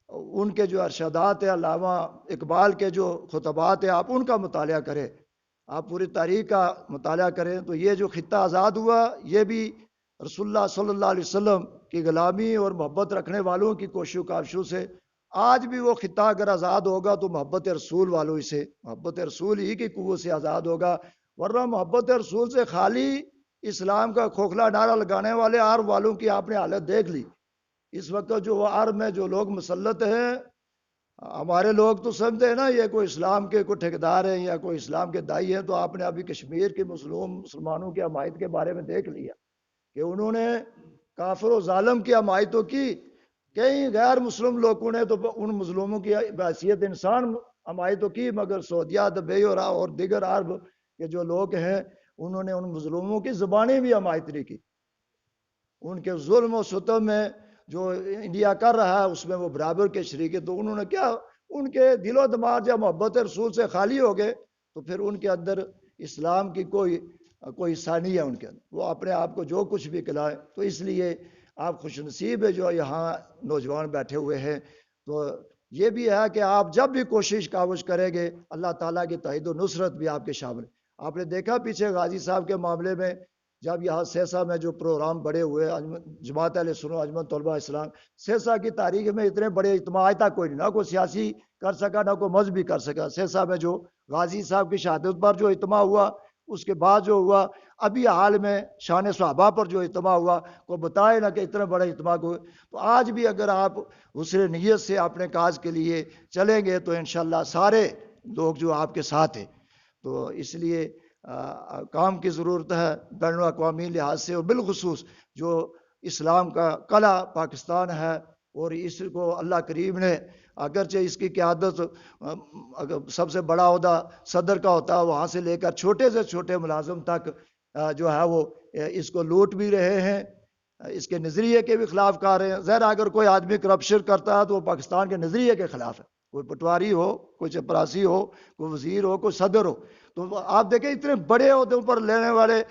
ان کے جو ارشادات ہیں، علامہ اقبال کے جو خطبات ہیں، آپ ان کا مطالعہ کریں، آپ پوری تاریخ کا مطالعہ کریں، تو یہ جو خطہ آزاد ہوا یہ بھی رسول اللہ صلی اللہ علیہ وسلم کی غلامی اور محبت رکھنے والوں کی کوشش و کاوشوں سے۔ آج بھی وہ خطہ اگر آزاد ہوگا تو محبت رسول والوں سے، محبت رسول ہی کی قوت سے آزاد ہوگا، ورنہ محبت رسول سے خالی اسلام کا کھوکھلا نعرہ لگانے والے عرب والوں کی آپ نے حالت دیکھ لی۔ اس وقت جو عرب میں جو لوگ مسلط ہیں، ہمارے لوگ تو سمجھتے ہیں نا یہ کوئی اسلام کے کوئی ٹھیکیدار ہیں یا کوئی اسلام کے دائی ہیں، تو آپ نے ابھی کشمیر کے مسلمانوں کی حمایت کے بارے میں دیکھ لیا کہ انہوں نے کافر و ظالم کی حمایت تو کی، کئی غیر مسلم لوگوں نے تو ان مظلوموں کی بحیثیت انسان حمایت تو کی، مگر سعودیہ، دبئی اور دیگر عرب کے جو لوگ ہیں انہوں نے ان مظلوموں کی زبانیں بھی حمایت نہیں کی۔ ان کے ظلم و ستم میں جو انڈیا کر رہا ہے اس میں وہ برابر کے شریک ہے، تو انہوں نے کیا، ان کے دل و دماغ جب محبت رسول سے خالی ہو گئے تو پھر ان کے اندر اسلام کی کوئی حصہ نہیں ہے ان کے اندر، وہ اپنے آپ کو جو کچھ بھی کھلائے۔ تو اس لیے آپ خوش نصیب ہے جو یہاں نوجوان بیٹھے ہوئے ہیں، تو یہ بھی ہے کہ آپ جب بھی کوشش کاوش کریں گے اللہ تعالیٰ کی تائید و نصرت بھی آپ کے شامل۔ آپ نے دیکھا پیچھے غازی صاحب کے معاملے میں جب یہاں سہسا میں جو پروگرام بڑے ہوئے، جماعت اہل سنت انجمن طلبہ اسلام، سہسا کی تاریخ میں اتنے بڑے اجتماع آج تک کوئی نہیں، نہ کوئی سیاسی کر سکا نہ کوئی مذہبی کر سکا۔ سہسا میں جو غازی صاحب کی شہادت پر جو اجتماع ہوا، اس کے بعد جو ہوا، ابھی حال میں شان صحابہ پر جو اجتماع ہوا، کو بتائے نہ کہ اتنا بڑا اجتماع ہوئے۔ تو آج بھی اگر آپ حسن نیت سے اپنے کاج کے لیے چلیں گے تو انشاءاللہ سارے لوگ جو آپ کے ساتھ ہیں. تو اس لیے کام کی ضرورت ہے بین الاقوامی لحاظ سے، اور بالخصوص جو اسلام کا قلعہ پاکستان ہے، اور اس کو اللہ کریم نے اگرچہ اس کی قیادت سب سے بڑا عہدہ صدر کا ہوتا ہے، وہاں سے لے کر چھوٹے سے چھوٹے ملازم تک جو ہے وہ اس کو لوٹ بھی رہے ہیں، اس کے نظریے کے بھی خلاف کار ہیں. ظاہر اگر کوئی آدمی کرپشن کرتا ہے تو وہ پاکستان کے نظریے کے خلاف ہے، کوئی پٹواری ہو، کوئی چپراسی ہو، کوئی وزیر ہو، کوئی صدر ہو. تو آپ دیکھیں اتنے بڑے عہدوں پر لینے والے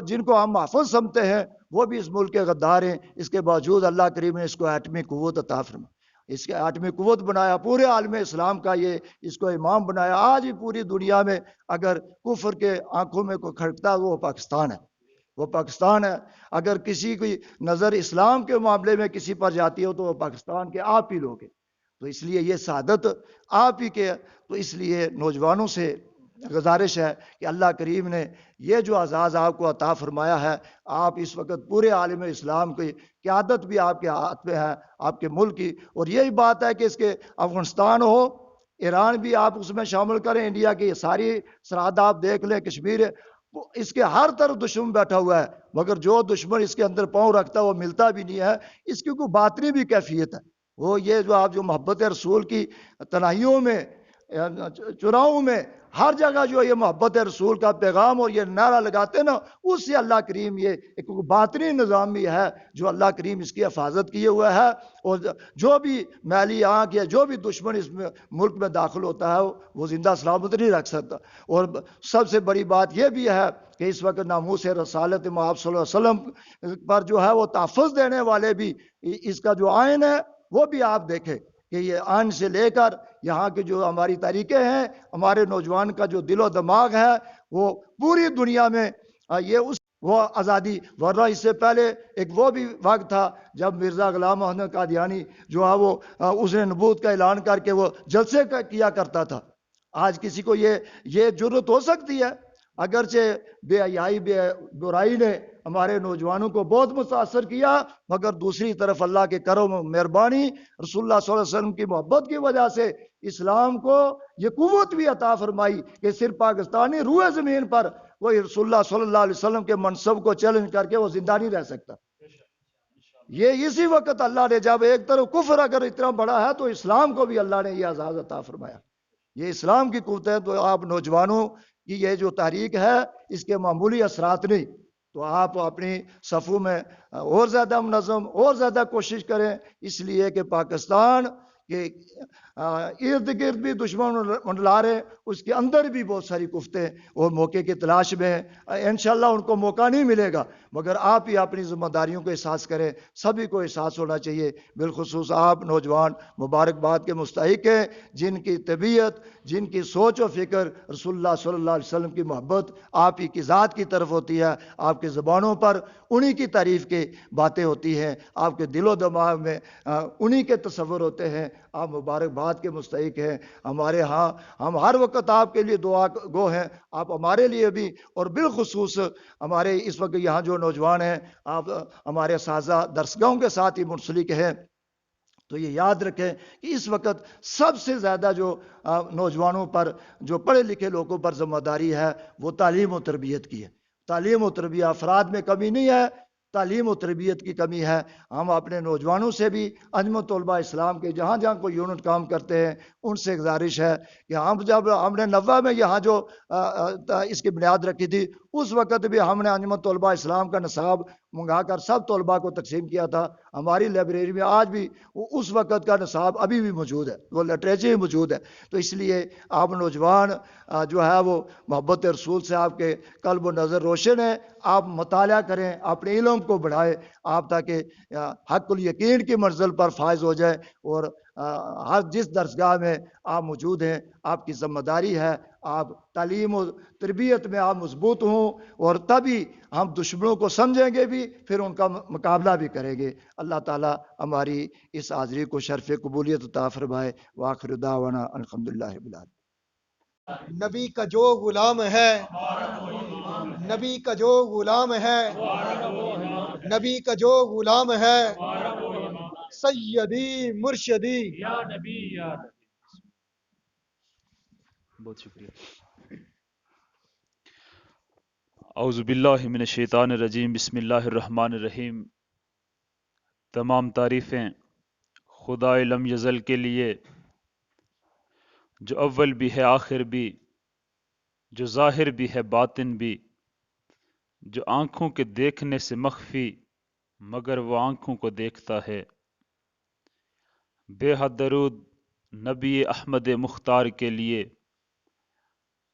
جن کو ہم محفوظ سمجھتے ہیں وہ بھی اس ملک کے غدار ہیں. اس کے باوجود اللہ کریم نے اس کو ایٹمی قوت عطا فرمائی، اس کے ایٹمی قوت بنایا، پورے عالم اسلام کا یہ اس کو امام بنایا. آج بھی پوری دنیا میں اگر کفر کے آنکھوں میں کوئی کھڑکتا ہے وہ پاکستان ہے، وہ پاکستان ہے. اگر کسی کی نظر اسلام کے معاملے میں کسی پر جاتی ہو تو وہ پاکستان کے آپ ہی لوگ ہیں. تو اس لیے یہ سعادت آپ ہی کے. تو اس لیے نوجوانوں سے گزارش ہے کہ اللہ کریم نے یہ جو اعزاز آپ کو عطا فرمایا ہے، آپ اس وقت پورے عالم اسلام کی قیادت بھی آپ کے ہاتھ میں ہے، آپ کے ملک کی. اور یہی بات ہے کہ اس کے افغانستان ہو، ایران بھی آپ اس میں شامل کریں، انڈیا کی ساری سرحد آپ دیکھ لیں، کشمیر ہے، اس کے ہر طرف دشمن بیٹھا ہوا ہے، مگر جو دشمن اس کے اندر پاؤں رکھتا ہے وہ ملتا بھی نہیں ہے. اس کی کوئی باطنی بھی کیفیت ہے، وہ یہ جو آپ جو محبت رسول کی تنہائیوں میں، چراؤں میں، ہر جگہ جو یہ محبت رسول کا پیغام اور یہ نعرہ لگاتے ہیں نا، اس سے اللہ کریم یہ ایک باطنی نظام بھی ہے جو اللہ کریم اس کی حفاظت کیے ہوا ہے. اور جو بھی میلی آنکھ یا جو بھی دشمن اس ملک میں داخل ہوتا ہے وہ زندہ سلامت نہیں رکھ سکتا. اور سب سے بڑی بات یہ بھی ہے کہ اس وقت ناموس رسالت آپ صلی اللہ علیہ وسلم پر جو ہے وہ تحفظ دینے والے بھی اس کا جو آئین ہے وہ بھی آپ دیکھیں کہ یہ آئین سے لے کر یہاں کے جو ہماری طریقے ہیں، ہمارے نوجوان کا جو دل و دماغ ہے، وہ پوری دنیا میں یہ وہ آزادی. ورنہ اس سے پہلے ایک وہ بھی وقت تھا جب مرزا غلام محمد قادیانی جو ہے وہ اس نے نبوت کا اعلان کر کے وہ جلسے کیا کرتا تھا. آج کسی کو یہ جرت ہو سکتی ہے؟ اگرچہ بے حیائی، بے برائی نے ہمارے نوجوانوں کو بہت متاثر کیا، مگر دوسری طرف اللہ کے کرم و مہربانی، رسول اللہ صلی اللہ علیہ وسلم کی محبت کی وجہ سے اسلام کو یہ قوت بھی عطا فرمائی کہ صرف پاکستانی روئے زمین پر کوئی رسول اللہ صلی اللہ علیہ وسلم کے منصب کو چیلنج کر کے وہ زندہ نہیں رہ سکتا. یہ اسی وقت اللہ نے جب ایک طرف کفر اگر اتنا بڑا ہے تو اسلام کو بھی اللہ نے یہ اعزاز عطا فرمایا. یہ اسلام کی قوت ہے. تو آپ نوجوانوں کی یہ جو تحریک ہے اس کے معمولی اثرات نہیں، تو آپ اپنی صفوں میں اور زیادہ منظم اور زیادہ کوشش کریں، اس لیے کہ پاکستان کے ارد گرد بھی دشمن منڈلا رہے، اس کے اندر بھی بہت ساری کفتیں اور موقع کی تلاش میں ہیں. انشاءاللہ ان کو موقع نہیں ملے گا، مگر آپ ہی اپنی ذمہ داریوں کو احساس کریں. سبھی کو احساس ہونا چاہیے، بالخصوص آپ نوجوان مبارکباد کے مستحق ہیں، جن کی طبیعت، جن کی سوچ و فکر رسول اللہ صلی اللہ علیہ وسلم کی محبت آپ ہی کی ذات کی طرف ہوتی ہے. آپ کے زبانوں پر انہی کی تعریف کی باتیں ہوتی ہیں، آپ کے دل و دماغ میں انہی کے تصور ہوتے ہیں. آپ مبارکباد کے مستحق ہیں. ہمارے ہاں ہم ہر وقت آپ کے لیے دعا گو ہیں، آپ ہمارے لیے بھی، اور بالخصوص ہمارے اس وقت یہاں جو نوجوان ہیں، آپ ہمارے اساتذہ درسگاہوں کے ساتھ ہی منسلک ہیں. تو یہ یاد رکھیں کہ اس وقت سب سے زیادہ جو نوجوانوں پر، جو پڑھے لکھے لوگوں پر ذمہ داری ہے وہ تعلیم و تربیت کی ہے. تعلیم و تربیت، افراد میں کمی نہیں ہے، تعلیم و تربیت کی کمی ہے. ہم اپنے نوجوانوں سے بھی انجمن طلباء اسلام کے جہاں جہاں کوئی یونٹ کام کرتے ہیں ان سے گزارش ہے کہ ہم جب ہم نے 90 میں یہاں جو اس کی بنیاد رکھی تھی، اس وقت بھی ہم نے انجمن طلباء اسلام کا نصاب منگا کر سب طلباء کو تقسیم کیا تھا. ہماری لائبریری میں آج بھی اس وقت کا نصاب ابھی بھی موجود ہے، وہ لٹریچر بھی موجود ہے. تو اس لیے آپ نوجوان جو ہے وہ محبت رسول سے آپ کے قلب و نظر روشن ہے. آپ مطالعہ کریں، اپنے علم کو بڑھائیں، آپ تاکہ حق الیقین کی منزل پر فائز ہو جائے. اور ہر جس درسگاہ میں آپ موجود ہیں آپ کی ذمہ داری ہے آپ تعلیم و تربیت میں آپ مضبوط ہوں، اور تبھی ہم دشمنوں کو سمجھیں گے بھی، پھر ان کا مقابلہ بھی کریں گے. اللہ تعالی ہماری اس حاضری کو شرف قبولیت عطا فرمائے. وآخر دعوانا الحمدللہ رب العالمین. نبی کا جو غلام ہے، نبی کا جو غلام ہے، نبی کا جو غلام ہے، سیدی مرشدی. بہت شکریہ. اعوذ باللہ من الشیطان الرجیم. بسم اللہ الرحمن الرحیم. تمام تعریفیں خدا لم یزل کے لیے، جو اول بھی ہے آخر بھی، جو ظاہر بھی ہے باطن بھی، جو آنکھوں کے دیکھنے سے مخفی مگر وہ آنکھوں کو دیکھتا ہے. بے حد درود نبی احمد مختار کے لیے،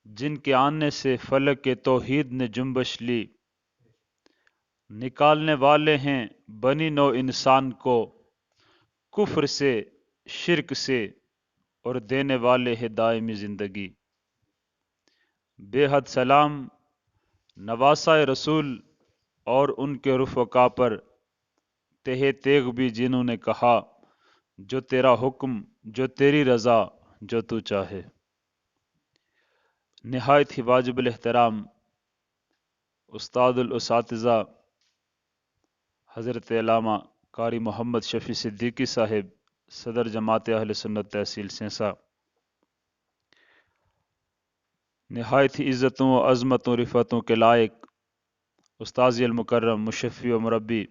جن کے آنے سے فلک توحید نے جنبش لی. نکالنے والے ہیں بنی نو انسان کو کفر سے، شرک سے، اور دینے والے ہیں دائمی زندگی. بے حد سلام نواسہ رسول اور ان کے رفقا پر، تہ تیغ بھی جنہوں نے کہا جو تیرا حکم، جو تیری رضا، جو تو چاہے. نہایت ہی واجب الاحترام استاد الاساتذہ حضرت علامہ قاری محمد شفیع صدیقی صاحب، صدر جماعت اہل سنت تحصیل سینسا، نہایت ہی عزتوں و عظمتوں رفعتوں کے لائق استاذی المکرم مشفی و مربی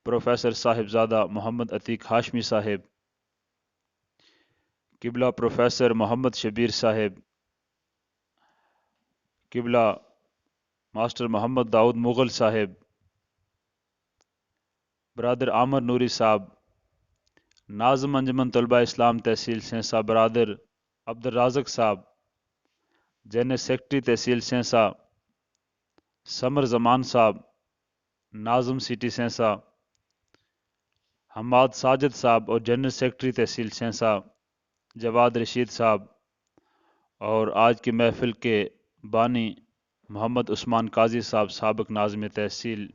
پروفیسر صاحبزادہ محمد عتیق ہاشمی صاحب، قبلہ پروفیسر محمد شبیر صاحب، قبلہ ماسٹر محمد داؤد مغل صاحب، برادر عامر نوری صاحب، ناظم انجمن طلبہ اسلام تحصیل سینسا برادر عبد الرازق صاحب، جنرل سیکرٹری تحصیل سینسا سمر زمان صاحب، ناظم سٹی سینسا حماد ساجد صاحب، اور جنرل سیکرٹری تحصیل سینسا جواد رشید صاحب، اور آج کی محفل کے بانی محمد عثمان قاضی صاحب، سابق ناظم تحصیل،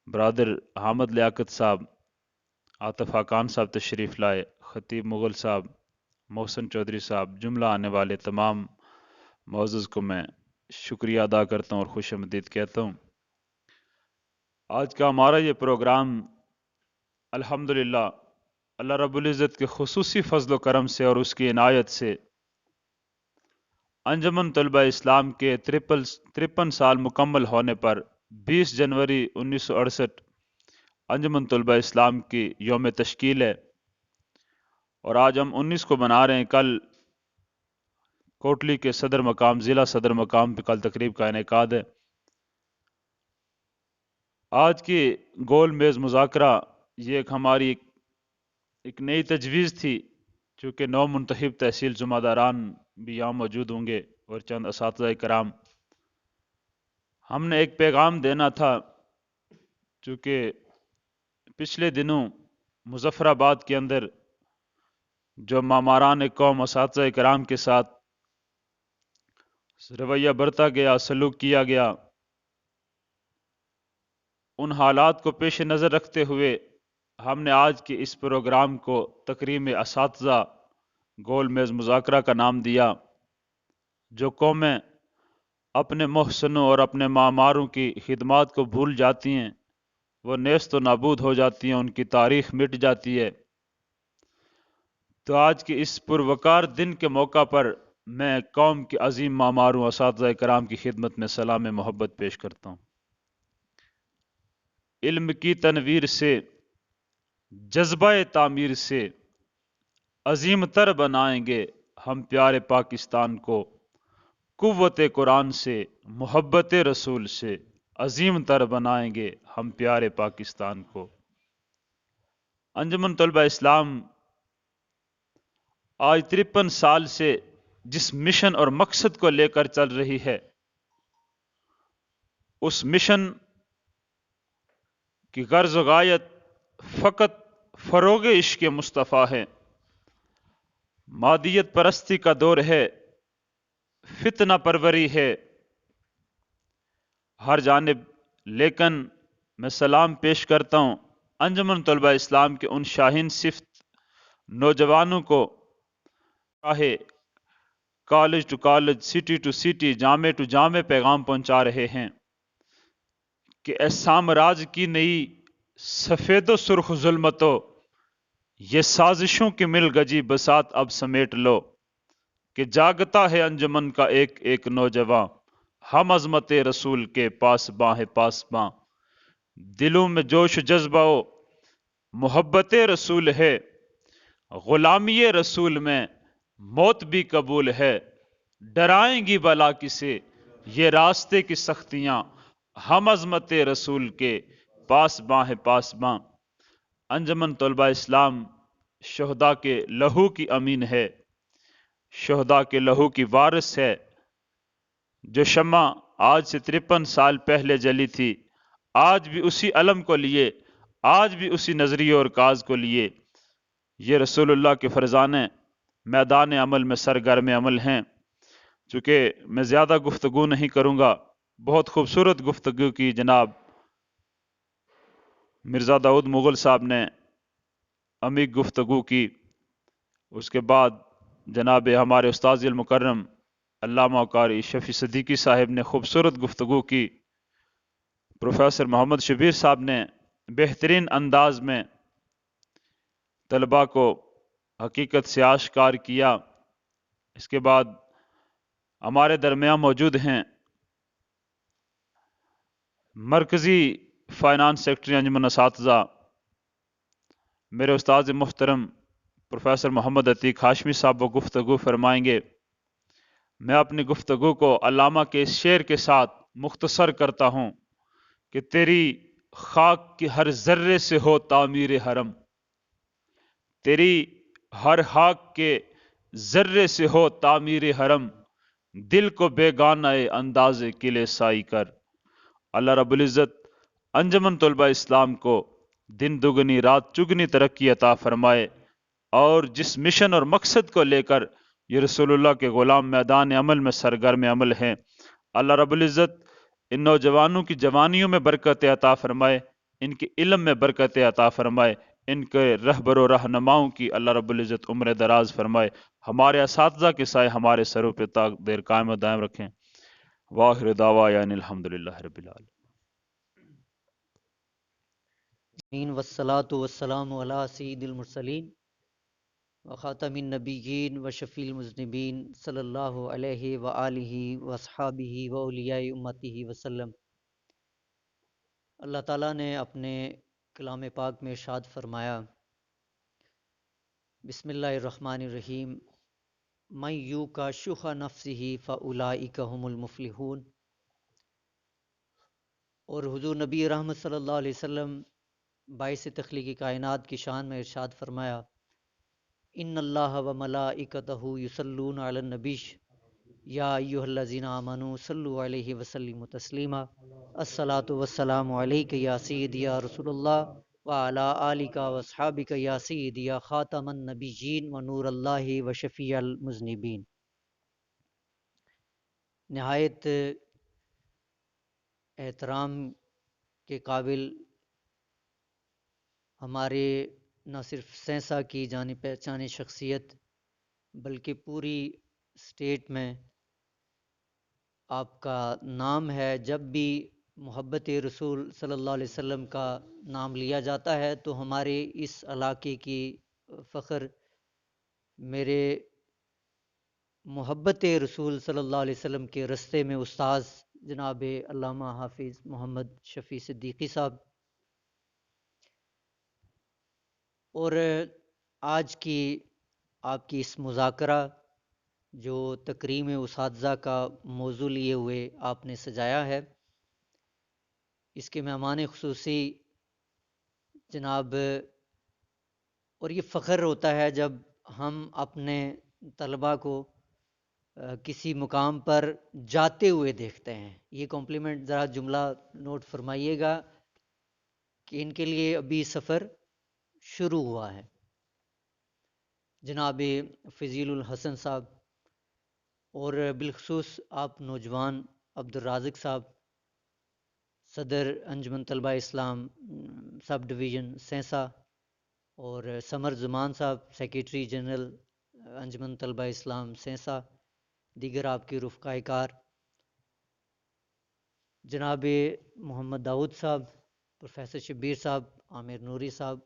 برادر حامد لیاقت صاحب، عاطف حقان صاحب تشریف لائے، خطیب مغل صاحب، محسن چودھری صاحب، جملہ آنے والے تمام معزز کو میں شکریہ ادا کرتا ہوں اور خوش آمدید کہتا ہوں. آج کا ہمارا یہ پروگرام الحمدللہ اللہ رب العزت کے خصوصی فضل و کرم سے اور اس کی عنایت سے انجمن طلبہ اسلام کے 53 سال مکمل ہونے پر 20 جنوری 1968 انجمن طلبہ اسلام کی یوم تشکیل ہے، اور آج ہم 19 کو بنا رہے ہیں. کل کوٹلی کے صدر مقام، ضلع صدر مقام پہ کل تقریب کا انعقاد ہے. آج کی گول میز مذاکرہ یہ ایک ہماری ایک نئی تجویز تھی، چونکہ 9 منتخب تحصیل ذمہ داران بھی یہاں موجود ہوں گے اور چند اساتذہ کرام. ہم نے ایک پیغام دینا تھا، چونکہ پچھلے دنوں مظفر آباد کے اندر جو معماران قوم اساتذہ کرام کے ساتھ رویہ برتا گیا، سلوک کیا گیا، ان حالات کو پیش نظر رکھتے ہوئے ہم نے آج کے اس پروگرام کو تکریم اساتذہ گول میز مذاکرہ کا نام دیا. جو قومیں اپنے محسنوں اور اپنے معماروں کی خدمات کو بھول جاتی ہیں وہ نیست و نابود ہو جاتی ہیں، ان کی تاریخ مٹ جاتی ہے. تو آج کے اس پروقار دن کے موقع پر میں قوم کے عظیم معماروں اساتذہ کرام کی خدمت میں سلام محبت پیش کرتا ہوں. علم کی تنویر سے، جذبہ تعمیر سے عظیم تر بنائیں گے ہم پیارے پاکستان کو. قوت قرآن سے، محبت رسول سے عظیم تر بنائیں گے ہم پیارے پاکستان کو. انجمن طلبہ اسلام آج 53 سال سے جس مشن اور مقصد کو لے کر چل رہی ہے، اس مشن کی غرض و غایت فقط فروغ عشق مصطفیٰ ہے. مادیت پرستی کا دور ہے، فتنہ پروری ہے ہر جانب. لیکن میں سلام پیش کرتا ہوں انجمن طلبہ اسلام کے ان شاہین صفت نوجوانوں کو، چاہے college to college, city to city, جامع ٹو جامع پیغام پہنچا رہے ہیں کہ اے سامراج کی نئی سفید و سرخ ظلمتوں، یہ سازشوں کی مل گجی بسات اب سمیٹ لو. کہ جاگتا ہے انجمن کا ایک ایک نوجواں، ہم عظمت رسول کے پاس باں ہے پاس باں، دلوں میں جوش و جذبہ و محبت رسول ہے، غلامی رسول میں موت بھی قبول ہے، ڈرائیں گی بلا کسے یہ راستے کی سختیاں، ہم عظمت رسول کے پاس باں ہے پاس باں۔ انجمن طلبہ اسلام شہداء کے لہو کی امین ہے، شہداء کے لہو کی وارث ہے۔ جو شمع آج سے 53 سال پہلے جلی تھی، آج بھی اسی علم کو لیے، آج بھی اسی نظریے اور کاز کو لیے یہ رسول اللہ کے فرزانے میدان عمل میں سرگرم عمل ہیں۔ چونکہ میں زیادہ گفتگو نہیں کروں گا، بہت خوبصورت گفتگو کی جناب مرزا داؤد مغل صاحب نے، عمیق گفتگو کی۔ اس کے بعد جناب ہمارے استاذ المکرم علامہ قاری شفیع صدیقی صاحب نے خوبصورت گفتگو کی۔ پروفیسر محمد شبیر صاحب نے بہترین انداز میں طلباء کو حقیقت سے آشکار کیا۔ اس کے بعد ہمارے درمیان موجود ہیں مرکزی فائنانس سیکرٹری انجمن اساتذہ میرے استاذ محترم پروفیسر محمد عتیق ہاشمی صاحب وہ گفتگو فرمائیں گے۔ میں اپنی گفتگو کو علامہ کے اس شعر کے ساتھ مختصر کرتا ہوں کہ تیری خاک کی ہر ذرے سے ہو تعمیر حرم، تیری ہر خاک کے ذرے سے ہو تعمیر حرم، دل کو بیگانہ انداز قلعے سائی کر۔ اللہ رب العزت انجمن طلبہ اسلام کو دن دگنی رات چگنی ترقی عطا فرمائے، اور جس مشن اور مقصد کو لے کر یہ رسول اللہ کے غلام میدان عمل میں سرگرم عمل ہیں، اللہ رب العزت ان نوجوانوں کی جوانیوں میں برکت عطا فرمائے، ان کے علم میں برکت عطا فرمائے، ان کے رہبر و رہنماؤں کی اللہ رب العزت عمر دراز فرمائے، ہمارے اساتذہ کے سائے ہمارے سروں پہ تا دیر قائم و دائم رکھیں۔ واخر دعوانا الحمدللہ رب العالمین۔ والصلاة والسلام علی سید المرسلین وخاتم النبیین وشفیع المذنبین صلی اللہ علیہ وآلہ واصحابہ واولیاء امتہ وسلم۔ اللہ تعالیٰ نے اپنے کلام پاک میں ارشاد فرمایا، بسم اللہ الرحمن الرحیم، من یوق شح نفسہ فاولئک هم المفلحون۔ اور حضور نبی رحمت صلی اللہ علیہ وسلم باعث تخلیق کائنات کی شان میں ارشاد فرمایا، ان اللہ و ملائکتہ یصلون علی النبی یا ایھا الذین آمنوا صلوا علیہ وسلموا تسلیما۔ الصلاۃ والسلام علیک یا سیدی یا رسول اللہ وعلی آلک واصحابک یا سیدی یا خاتم النبیین ونور اللہ وشفیع المذنبین۔ نہایت احترام کے قابل ہمارے نہ صرف سینسا کی جانی پہچانی شخصیت بلکہ پوری اسٹیٹ میں آپ کا نام ہے۔ جب بھی محبت رسول صلی اللہ علیہ وسلم کا نام لیا جاتا ہے تو ہمارے اس علاقے کی فخر میرے محبت رسول صلی اللہ علیہ وسلم کے رستے میں استاذ جناب علامہ حافظ محمد شفیع صدیقی صاحب، اور آج کی آپ کی اس مذاکرہ جو تکریم اساتذہ کا موضوع لیے ہوئے آپ نے سجایا ہے، اس کے مہمان خصوصی جناب، اور یہ فخر ہوتا ہے جب ہم اپنے طلباء کو کسی مقام پر جاتے ہوئے دیکھتے ہیں۔ یہ کمپلیمنٹ ذرا جملہ نوٹ فرمائیے گا کہ ان کے لیے ابھی سفر شروع ہوا ہے۔ جناب فضیل الحسن صاحب اور بالخصوص آپ نوجوان عبدالرازق صاحب، صدر انجمن طلبہ اسلام سب ڈویژن سینسا، اور سمر زمان صاحب سیکریٹری جنرل انجمن طلبہ اسلام سینسا، دیگر آپ کے رفقائے کار، جناب محمد داؤد صاحب، پروفیسر شبیر صاحب، عامر نوری صاحب،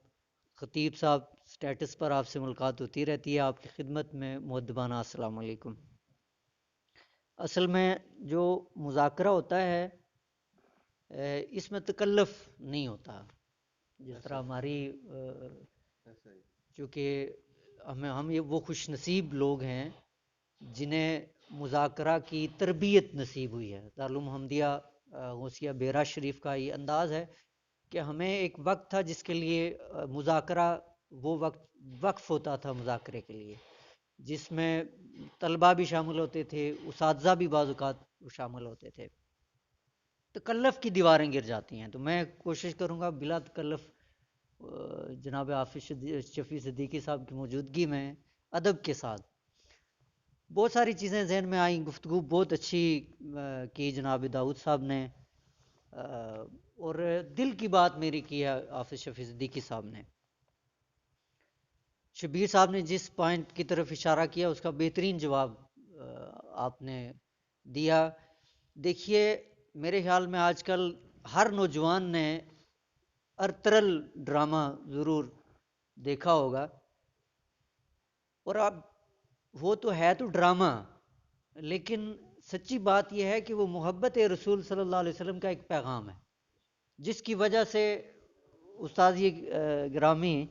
خطیب صاحب سٹیٹس پر آپ سے ملاقات ہوتی رہتی ہے. آپ کی خدمت میں مؤدبانہ السلام علیکم. اصل میں جو مذاکرہ ہوتا ہے اس میں تکلف نہیں ہوتا، جس طرح ہماری چونکہ ہم یہ وہ خوش نصیب لوگ ہیں جنہیں مذاکرہ کی تربیت نصیب ہوئی ہے. دارالمحمدیہ غوثیہ بیرا شریف کا یہ انداز ہے کہ ہمیں ایک وقت تھا جس کے لیے مذاکرہ، وہ وقت وقف ہوتا تھا مذاکرے کے لیے، جس میں طلبہ بھی شامل ہوتے تھے، اساتذہ بھی بعض اوقات شامل ہوتے تھے. تکلف کی دیواریں گر جاتی ہیں، تو میں کوشش کروں گا بلا تکلف جناب حافظ شفیع صدیقی صاحب کی موجودگی میں ادب کے ساتھ بہت ساری چیزیں ذہن میں آئیں. گفتگو بہت اچھی کی جناب داؤد صاحب نے، اور دل کی بات میری کی ہے حافظ شفیع صدیقی صاحب نے. شبیر صاحب نے جس پوائنٹ کی طرف اشارہ کیا اس کا بہترین جواب آپ نے دیا. دیکھیے میرے خیال میں آج کل ہر نوجوان نے ارترل ڈرامہ ضرور دیکھا ہوگا، اور اب وہ تو ہے تو ڈرامہ، لیکن سچی بات یہ ہے کہ وہ محبت رسول صلی اللہ علیہ وسلم کا ایک پیغام ہے، جس کی وجہ سے استاد گرامی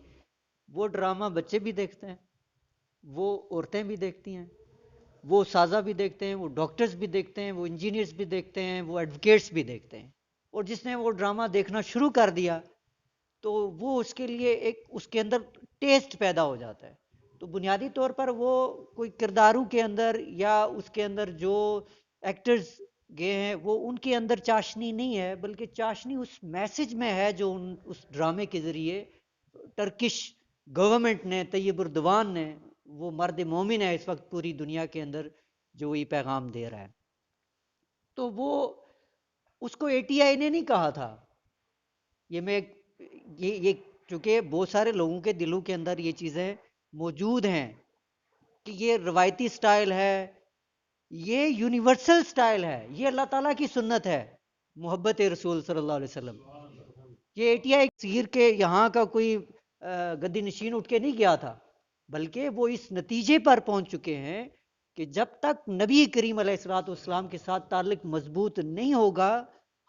وہ ڈرامہ بچے بھی دیکھتے ہیں، وہ عورتیں بھی دیکھتی ہیں، وہ اساتذہ بھی دیکھتے ہیں، وہ ڈاکٹرز بھی دیکھتے ہیں، وہ انجینئرز بھی دیکھتے ہیں، وہ ایڈوکیٹس بھی دیکھتے ہیں. اور جس نے وہ ڈرامہ دیکھنا شروع کر دیا تو وہ اس کے لیے ایک اس کے اندر ٹیسٹ پیدا ہو جاتا ہے. تو بنیادی طور پر وہ کوئی کرداروں کے اندر یا اس کے اندر جو ایکٹرز گئے ہیں وہ ان کے اندر چاشنی نہیں ہے، بلکہ چاشنی اس میسج میں ہے جو اس ڈرامے کے ذریعے ٹرکش گورنمنٹ نے، طیب اردوان نے، وہ مرد مومن ہے اس وقت پوری دنیا کے اندر جو یہ پیغام دے رہا ہے. تو وہ اس کو اے ٹی آئی نے نہیں کہا تھا. یہ چونکہ بہت سارے لوگوں کے دلوں کے اندر یہ چیزیں موجود ہیں کہ یہ روایتی سٹائل ہے، یہ یونیورسل سٹائل ہے، یہ اللہ تعالیٰ کی سنت ہے محبت رسول صلی اللہ علیہ وسلم. یہ اے ٹی آئی صغیر کے یہاں کا کوئی گدی نشین اٹھ کے نہیں گیا تھا، بلکہ وہ اس نتیجے پر پہنچ چکے ہیں کہ جب تک نبی کریم علیہ الصلوۃ والسلام کے ساتھ تعلق مضبوط نہیں ہوگا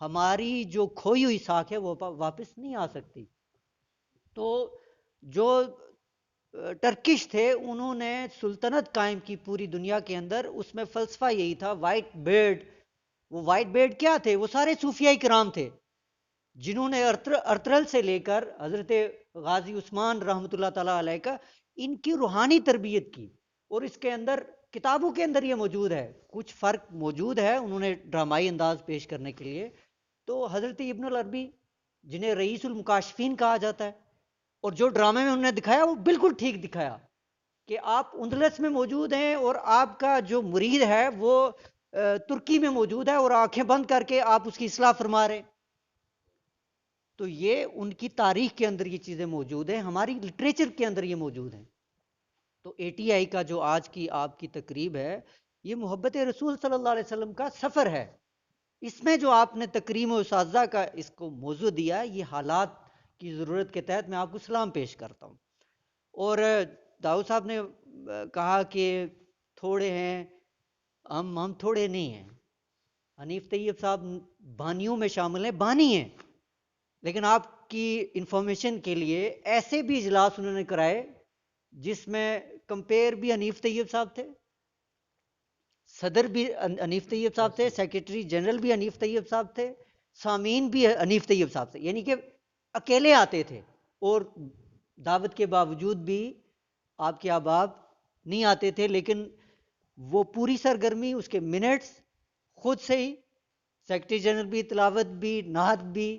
ہماری جو کھوئی ہوئی ساکھ ہے وہ واپس نہیں آ سکتی. تو جو ٹرکش تھے انہوں نے سلطنت قائم کی پوری دنیا کے اندر، اس میں فلسفہ یہی تھا وائٹ بیرڈ. وہ وائٹ بیرڈ کیا تھے؟ وہ سارے صوفیاء کرام تھے جنہوں نے ارترل سے لے کر حضرت غازی عثمان رحمۃ اللہ تعالیٰ علیہ کا ان کی روحانی تربیت کی. اور اس کے اندر کتابوں کے اندر یہ موجود ہے، کچھ فرق موجود ہے انہوں نے ڈرامائی انداز پیش کرنے کے لیے. تو حضرت ابن العربی جنہیں رئیس المکاشفین کہا جاتا ہے، اور جو ڈرامے میں انہوں نے دکھایا وہ بالکل ٹھیک دکھایا کہ آپ اندلس میں موجود ہیں اور آپ کا جو مرید ہے وہ ترکی میں موجود ہے اور آنکھیں بند کر کے آپ اس کی اصلاح فرما رہے. تو یہ ان کی تاریخ کے اندر یہ چیزیں موجود ہیں، ہماری لٹریچر کے اندر یہ موجود ہیں. تو اے ٹی آئی کا جو آج کی آپ کی تقریب ہے یہ محبت رسول صلی اللہ علیہ وسلم کا سفر ہے. اس میں جو آپ نے تکریم و اساتذہ کا اس کو موضوع دیا، یہ حالات کی ضرورت کے تحت میں آپ کو سلام پیش کرتا ہوں. اور داؤد صاحب نے کہا کہ تھوڑے ہیں، ہم تھوڑے نہیں ہیں. حنیف طیب صاحب بانیوں میں شامل ہیں، بانی ہیں، لیکن آپ کی انفارمیشن کے لیے ایسے بھی اجلاس انہوں نے کرائے جس میں کمپیر بھی حنیف طیب صاحب تھے، صدر بھی حنیف طیب صاحب تھے، سیکریٹری جنرل بھی حنیف طیب صاحب تھے، سامعین بھی حنیف طیب صاحب تھے. یعنی کہ اکیلے آتے تھے اور دعوت کے باوجود بھی آپ کے احباب نہیں آتے تھے، لیکن وہ پوری سرگرمی اس کے منٹس خود سے ہی، سیکریٹری جنرل بھی، تلاوت بھی، نعت بھی،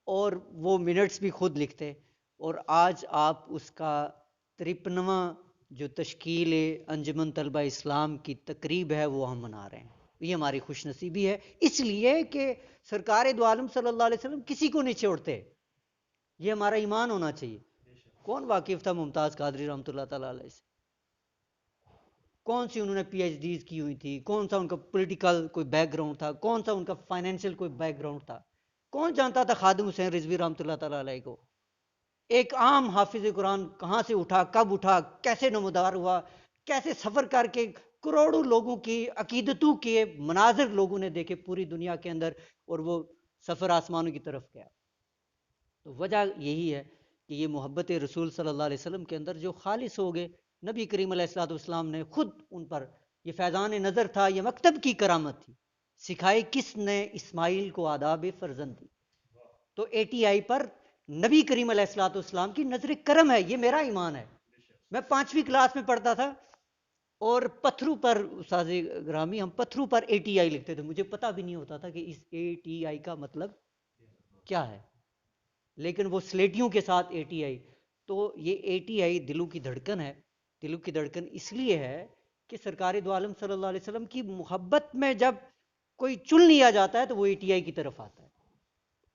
اور وہ منٹس بھی خود لکھتے. اور آج آپ اس کا 53واں جو تشکیل انجمن طلبہ اسلام کی تقریب ہے وہ ہم منا رہے ہیں. یہ ہماری خوش نصیبی ہے، اس لیے کہ سرکار دو عالم صلی اللہ علیہ وسلم کسی کو نہیں چھوڑتے. یہ ہمارا ایمان ہونا چاہیے. کون واقف تھا ممتاز قادری رحمۃ اللہ تعالیٰ علیہ سے؟ کون سی انہوں نے پی ایچ ڈیز کی ہوئی تھی؟ کون سا ان کا پولیٹیکل کوئی بیک گراؤنڈ تھا؟ کون سا ان کا فائنینشیل کوئی بیک گراؤنڈ تھا؟ کون جانتا تھا خادم حسین رضوی رحمۃ اللہ تعالیٰ علیہ کو؟ ایک عام حافظ قرآن کہاں سے اٹھا، کب اٹھا، کیسے نمودار ہوا، کیسے سفر کر کے کروڑوں لوگوں کی عقیدتوں کے مناظر لوگوں نے دیکھے پوری دنیا کے اندر، اور وہ سفر آسمانوں کی طرف گیا۔ تو وجہ یہی ہے کہ یہ محبت رسول صلی اللہ علیہ وسلم کے اندر جو خالص ہو گئے، نبی کریم علیہ الصلوۃ والسلام نے خود ان پر، یہ فیضان نظر تھا، یہ مکتب کی کرامت تھی، سکھائی کس نے اسماعیل کو آداب فرزندی۔ تو ATI پر نبی کریم علیہ الصلوۃ والسلام کی نظر کرم ہے، یہ میرا ایمان ہے۔ میں 5ویں کلاس میں پڑھتا تھا اور پتھروں پر، استاد گرامی، ہم پتھروں پر ATI لکھتے تھے، مجھے پتہ بھی نہیں ہوتا تھا کہ اس ATI کا مطلب کیا ہے، لیکن وہ سلیٹیوں کے ساتھ ATI۔ تو یہ ATI دلوں کی دھڑکن ہے۔ دلوں کی دھڑکن اس لیے ہے کہ سرکار دو عالم صلی اللہ علیہ وسلم کی محبت میں جب کوئی چن لیا جاتا ہے تو وہ ATI کی طرف آتا ہے،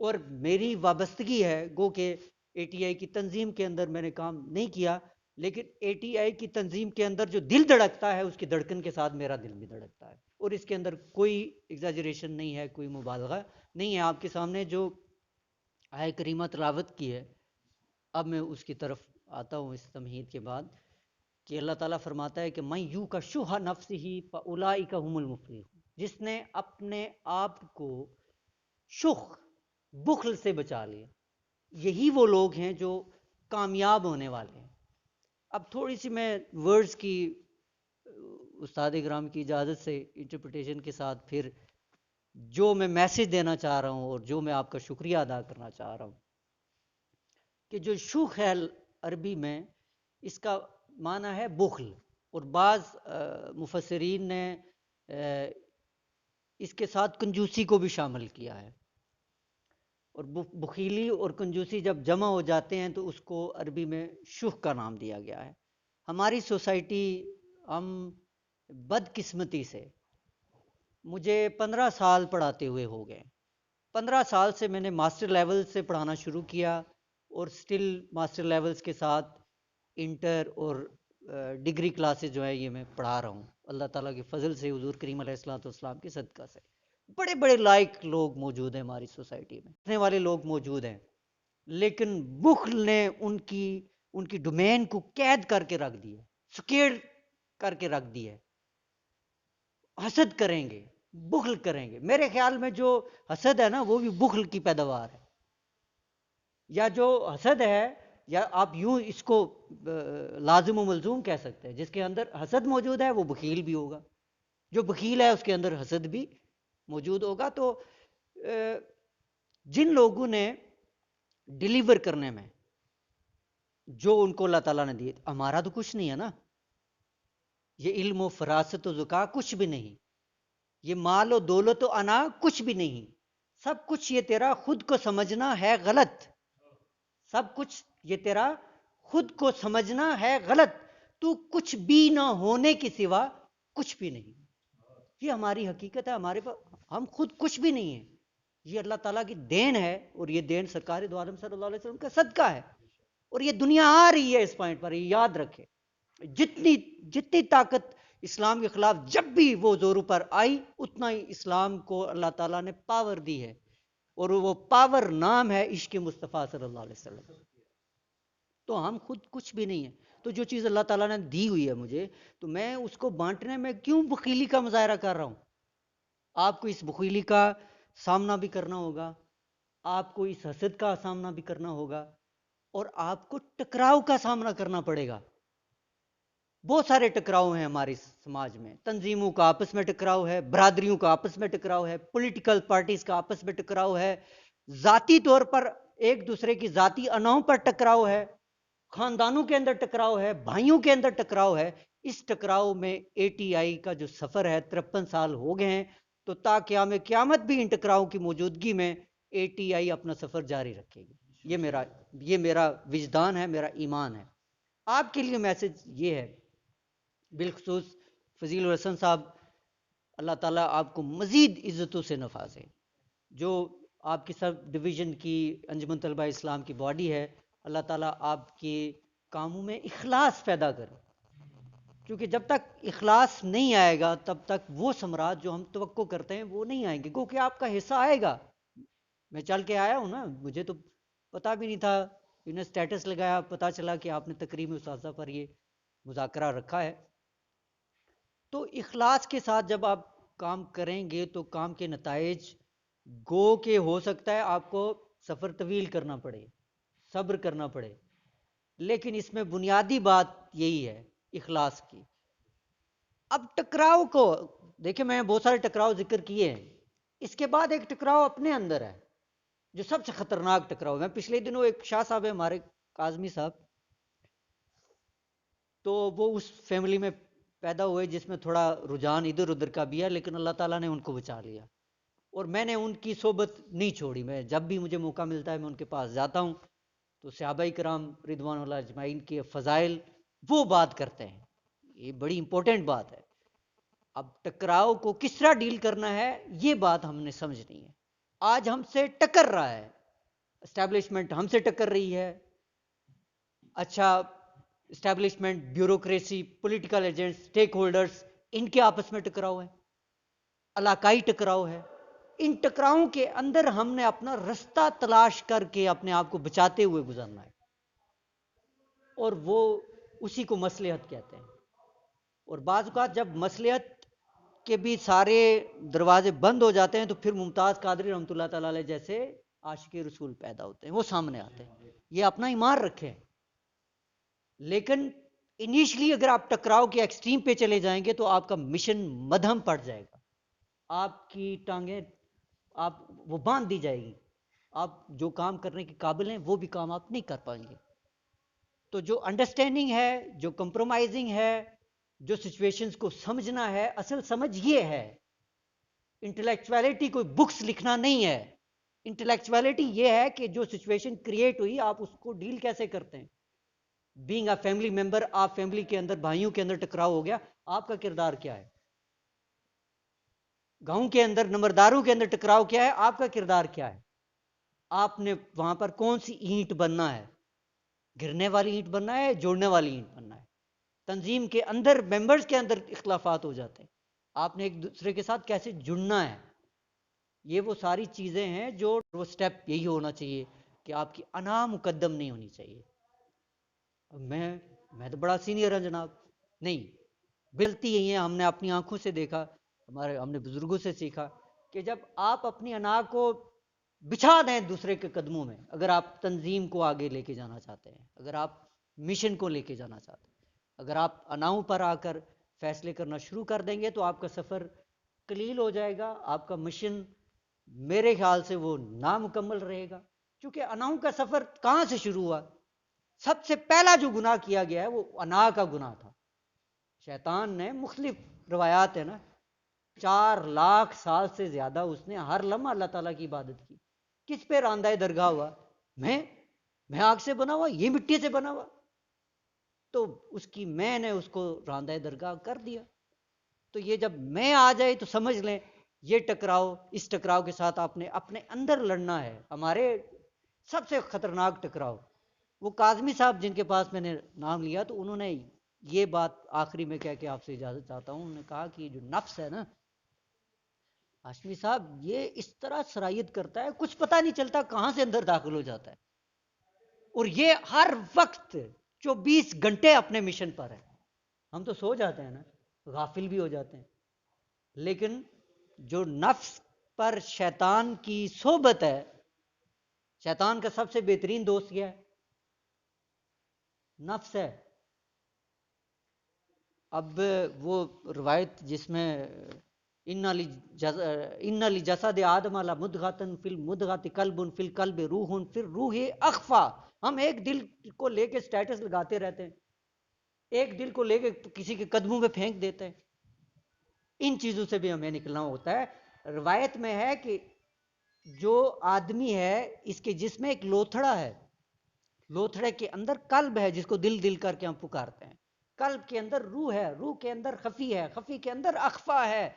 اور میری وابستگی ہے، گو کہ ATI کی تنظیم کے اندر میں نے کام نہیں کیا، لیکن ATI کی تنظیم کے اندر جو دل دھڑکتا ہے اس کی دھڑکن کے ساتھ میرا دل بھی دھڑکتا ہے، اور اس کے اندر کوئی ایگزیجریشن نہیں ہے، کوئی مبالغہ نہیں ہے۔ آپ کے سامنے جو آیہ کریمہ تلاوت کی ہے، اب میں اس کی طرف آتا ہوں اس تمہید کے بعد، کہ اللہ تعالیٰ فرماتا ہے کہ میں یوں کا شح نفس ہی فاولئک هم المفلحون، جس نے اپنے آپ کو شخ، بخل سے بچا لیا، یہی وہ لوگ ہیں جو کامیاب ہونے والے ہیں۔ اب تھوڑی سی میں ورڈز کی استاد اکرام کی اجازت سے انٹرپریٹیشن کے ساتھ پھر جو میں میسج دینا چاہ رہا ہوں اور جو میں آپ کا شکریہ ادا کرنا چاہ رہا ہوں، کہ جو شوخ ہے عربی میں، اس کا معنی ہے بخل، اور بعض مفسرین نے اس کے ساتھ کنجوسی کو بھی شامل کیا ہے، اور بخیلی اور کنجوسی جب جمع ہو جاتے ہیں تو اس کو عربی میں شوخ کا نام دیا گیا ہے۔ ہماری سوسائٹی، ہم بدقسمتی سے، مجھے 15 سال پڑھاتے ہوئے ہو گئے، 15 سال سے میں نے ماسٹر لیول سے پڑھانا شروع کیا، اور سٹل ماسٹر لیولز کے ساتھ انٹر اور ڈگری کلاسز جو ہے یہ میں پڑھا رہا ہوں، اللہ تعالیٰ کے فضل سے، حضور کریم علیہ الصلوۃ والسلام کے صدقہ سے۔ بڑے بڑے لائق لوگ موجود ہیں ہماری سوسائٹی میں، پڑھنے والے لوگ موجود ہیں، لیکن بخل نے ان کی ڈومین کو قید کر کے رکھ دیا، سکیڑ کر کے رکھ دیا۔ حسد کریں گے، بخل کریں گے، میرے خیال میں جو حسد ہے نا وہ بھی بخل کی پیداوار ہے، یا جو حسد ہے، یا آپ یوں اس کو لازم و ملزوم کہہ سکتے ہیں، جس کے اندر حسد موجود ہے وہ بخیل بھی ہوگا، جو بخیل ہے اس کے اندر حسد بھی موجود ہوگا۔ تو جن لوگوں نے ڈیلیور کرنے میں جو ان کو اللہ تعالیٰ نے دیے، ہمارا تو کچھ نہیں ہے نا، یہ علم و فراست و ذکا کچھ بھی نہیں، یہ مال و دولت و انا کچھ بھی نہیں، سب کچھ یہ تیرا خود کو سمجھنا ہے غلط، سب کچھ یہ تیرا خود کو سمجھنا ہے غلط، تو کچھ بھی نہ ہونے کے سوا کچھ بھی نہیں۔ یہ ہماری حقیقت ہے، ہمارے پاس ہم خود کچھ بھی نہیں ہیں، یہ اللہ تعالیٰ کی دین ہے، اور یہ دین سرکار دو عالم صلی اللہ علیہ وسلم کا صدقہ ہے، اور یہ دنیا آ رہی ہے اس پوائنٹ پر، یہ یاد رکھے۔ جتنی طاقت اسلام کے خلاف جب بھی وہ زوروں پر آئی، اتنا ہی اسلام کو اللہ تعالیٰ نے پاور دی ہے، اور وہ پاور نام ہے عشق مصطفیٰ صلی اللہ علیہ وسلم۔ تو ہم خود کچھ بھی نہیں ہیں، تو جو چیز اللہ تعالیٰ نے دی ہوئی ہے مجھے، تو میں اس کو بانٹنے میں کیوں بخیلی کا مظاہرہ کر رہا ہوں؟ آپ کو اس بخیلی کا سامنا بھی کرنا ہوگا، آپ کو اس حسد کا سامنا بھی کرنا ہوگا، اور آپ کو ٹکراؤ کا سامنا کرنا پڑے گا۔ بہت سارے ٹکراؤ ہیں ہمارے سماج میں، تنظیموں کا آپس میں ٹکراؤ ہے، برادریوں کا آپس میں ٹکراؤ ہے، پولیٹیکل پارٹیز کا آپس میں ٹکراؤ ہے، ذاتی طور پر ایک دوسرے کی ذاتی اناؤں پر ٹکراؤ ہے، خاندانوں کے اندر ٹکراؤ ہے، بھائیوں کے اندر ٹکراؤ ہے۔ اس ٹکراؤ میں ATI کا جو سفر ہے 53 سال ہو گئے ہیں، تو تا قیام قیامت بھی ان ٹکراؤں کی موجودگی میں ATI اپنا سفر جاری رکھے گی۔ یہ میرا وجدان ہے، میرا ایمان ہے۔ آپ کے لیے میسج یہ ہے، بالخصوص فضیل الحسن صاحب، اللہ تعالیٰ آپ کو مزید عزتوں سے نوازے، جو آپ کی سب ڈویژن کی انجمن طلبہ اسلام کی باڈی ہے، اللہ تعالیٰ آپ کے کاموں میں اخلاص پیدا کرے، کیونکہ جب تک اخلاص نہیں آئے گا تب تک وہ ثمرات جو ہم توقع کرتے ہیں وہ نہیں آئیں گے، کیونکہ آپ کا حصہ آئے گا۔ میں چل کے آیا ہوں نا، مجھے تو پتہ بھی نہیں تھا انہیں سٹیٹس لگایا، پتہ چلا کہ آپ نے تقریم اساتذہ پر یہ مذاکرہ رکھا ہے. تو اخلاص کے ساتھ جب آپ کام کریں گے تو کام کے نتائج گو کہ ہو سکتا ہے آپ کو سفر طویل کرنا پڑے، صبر کرنا پڑے، لیکن اس میں بنیادی بات یہی ہے اخلاص کی. اب ٹکراؤ کو دیکھیں، میں بہت سارے ٹکراؤ ذکر کیے ہیں، اس کے بعد ایک ٹکراؤ اپنے اندر ہے جو سب سے خطرناک ٹکراؤ. میں پچھلے دنوں ایک شاہ صاحب ہے ہمارے، کاظمی صاحب، تو وہ اس فیملی میں پیدا ہوئے جس میں تھوڑا رجحان ادھر ادھر کا بھی ہے، لیکن اللہ تعالیٰ نے ان کو بچا لیا اور میں نے ان کی صحبت نہیں چھوڑی. میں جب بھی مجھے موقع ملتا ہے میں ان کے پاس جاتا ہوں تو صحابہ کرام رضوان اللہ اجمعین کے فضائل وہ بات کرتے ہیں. یہ بڑی امپورٹنٹ بات ہے. اب ٹکراؤ کو کس طرح ڈیل کرنا ہے یہ بات ہم نے سمجھنی ہے. آج ہم سے ٹکر رہا ہے، اسٹیبلشمنٹ ہم سے ٹکر رہی ہے. اچھا، establishment, bureaucracy, political agents, stakeholders, ان کے آپس میں ٹکراؤ ہے، علاقائی ٹکراؤ ہے. ان ٹکراؤں کے اندر ہم نے اپنا رستہ تلاش کر کے اپنے آپ کو بچاتے ہوئے گزارنا ہے، اور وہ اسی کو مصلحت کہتے ہیں. اور بعض اوقات جب مصلحت کے بھی سارے دروازے بند ہو جاتے ہیں تو پھر ممتاز قادری رحمۃ اللہ تعالی علیہ جیسے عاشق رسول پیدا ہوتے ہیں، وہ سامنے آتے ہیں. یہ اپنا ایمان رکھیں. لیکن انیشلی اگر آپ ٹکراؤ کے ایکسٹریم پہ چلے جائیں گے تو آپ کا مشن مدھم پڑ جائے گا، آپ کی ٹانگیں آپ وہ باندھ دی جائے گی، آپ جو کام کرنے کے قابل ہیں وہ بھی کام آپ نہیں کر پائیں گے. تو جو انڈرسٹینڈنگ ہے، جو کمپرومائزنگ ہے، جو سچویشنز کو سمجھنا ہے، اصل سمجھ یہ ہے. انٹلیکچویلٹی کوئی بکس لکھنا نہیں ہے. انٹلیکچویلٹی یہ ہے کہ جو سچویشن کریٹ ہوئی آپ اس کو ڈیل کیسے کرتے ہیں. بینگ اے فیملی ممبر، آپ فیملی کے اندر بھائیوں کے اندر ٹکراؤ ہو گیا، آپ کا کردار کیا ہے. گاؤں کے اندر نمبرداروں کے اندر ٹکراؤ کیا ہے، آپ کا کردار کیا ہے. آپ نے وہاں پر کون سی اینٹ بننا ہے، گرنے والی اینٹ بننا ہے، جوڑنے والی اینٹ بننا ہے. تنظیم کے اندر ممبرز کے اندر اختلافات ہو جاتے ہیں، آپ نے ایک دوسرے کے ساتھ کیسے جڑنا ہے. یہ وہ ساری چیزیں ہیں جو وہ سٹیپ یہی ہونا چاہیے کہ آپ کی انا مقدم نہیں ہونی چاہیے. میں تو بڑا سینئر ہوں جناب، نہیں. غلطی یہی ہے، ہم نے اپنی آنکھوں سے دیکھا، ہم نے بزرگوں سے سیکھا کہ جب آپ اپنی انا کو بچھا دیں دوسرے کے قدموں میں، اگر آپ تنظیم کو آگے لے کے جانا چاہتے ہیں، اگر آپ مشن کو لے کے جانا چاہتے ہیں، اگر آپ اناؤں پر آ کر فیصلے کرنا شروع کر دیں گے تو آپ کا سفر قلیل ہو جائے گا. آپ کا مشن میرے خیال سے وہ نامکمل رہے گا. کیونکہ اناؤں کا سفر کہاں سے شروع ہوا؟ سب سے پہلا جو گناہ کیا گیا ہے وہ انا کا گناہ تھا. شیطان نے مختلف روایات ہے نا، 4 لاکھ سال سے زیادہ اس نے ہر لمحہ اللہ تعالیٰ کی عبادت کی. کس پہ راندہ درگاہ ہوا؟ میں آگ سے بنا ہوا، یہ مٹی سے بنا ہوا. تو اس کی میں نے اس کو راندہ درگاہ کر دیا. تو یہ جب میں آ جائے تو سمجھ لیں یہ ٹکراؤ، اس ٹکراؤ کے ساتھ آپ نے اپنے اندر لڑنا ہے. ہمارے سب سے خطرناک ٹکراؤ وہ کاظمی صاحب جن کے پاس میں نے نام لیا، تو انہوں نے یہ بات آخری میں کہہ کے آپ سے اجازت چاہتا ہوں. انہوں نے کہا کہ جو نفس ہے نا ہاشمی صاحب، یہ اس طرح سرایت کرتا ہے، کچھ پتہ نہیں چلتا کہاں سے اندر داخل ہو جاتا ہے، اور یہ ہر وقت 24 گھنٹے اپنے مشن پر ہے. ہم تو سو جاتے ہیں نا، غافل بھی ہو جاتے ہیں، لیکن جو نفس پر شیطان کی صحبت ہے، شیطان کا سب سے بہترین دوست کیا ہے؟ نفس ہے. اب وہ روایت جس میں ان لجسد آدم لمدغۃ فی المدغۃ قلب فی القلب روح فی الروح اخفا. ہم ایک دل کو لے کے سٹیٹس لگاتے رہتے ہیں، ایک دل کو لے کے کسی کے قدموں پہ پھینک دیتے ہیں. ان چیزوں سے بھی ہمیں نکلنا ہوتا ہے. روایت میں ہے کہ جو آدمی ہے اس کے جسم میں ایک لوتھڑا ہے، لوتھڑے کے اندر قلب ہے جس کو دل دل کر کے ہم پکارتے ہیں. قلب کے اندر روح ہے، روح کے اندر خفی ہے، خفی کے اندر اخفا ہے.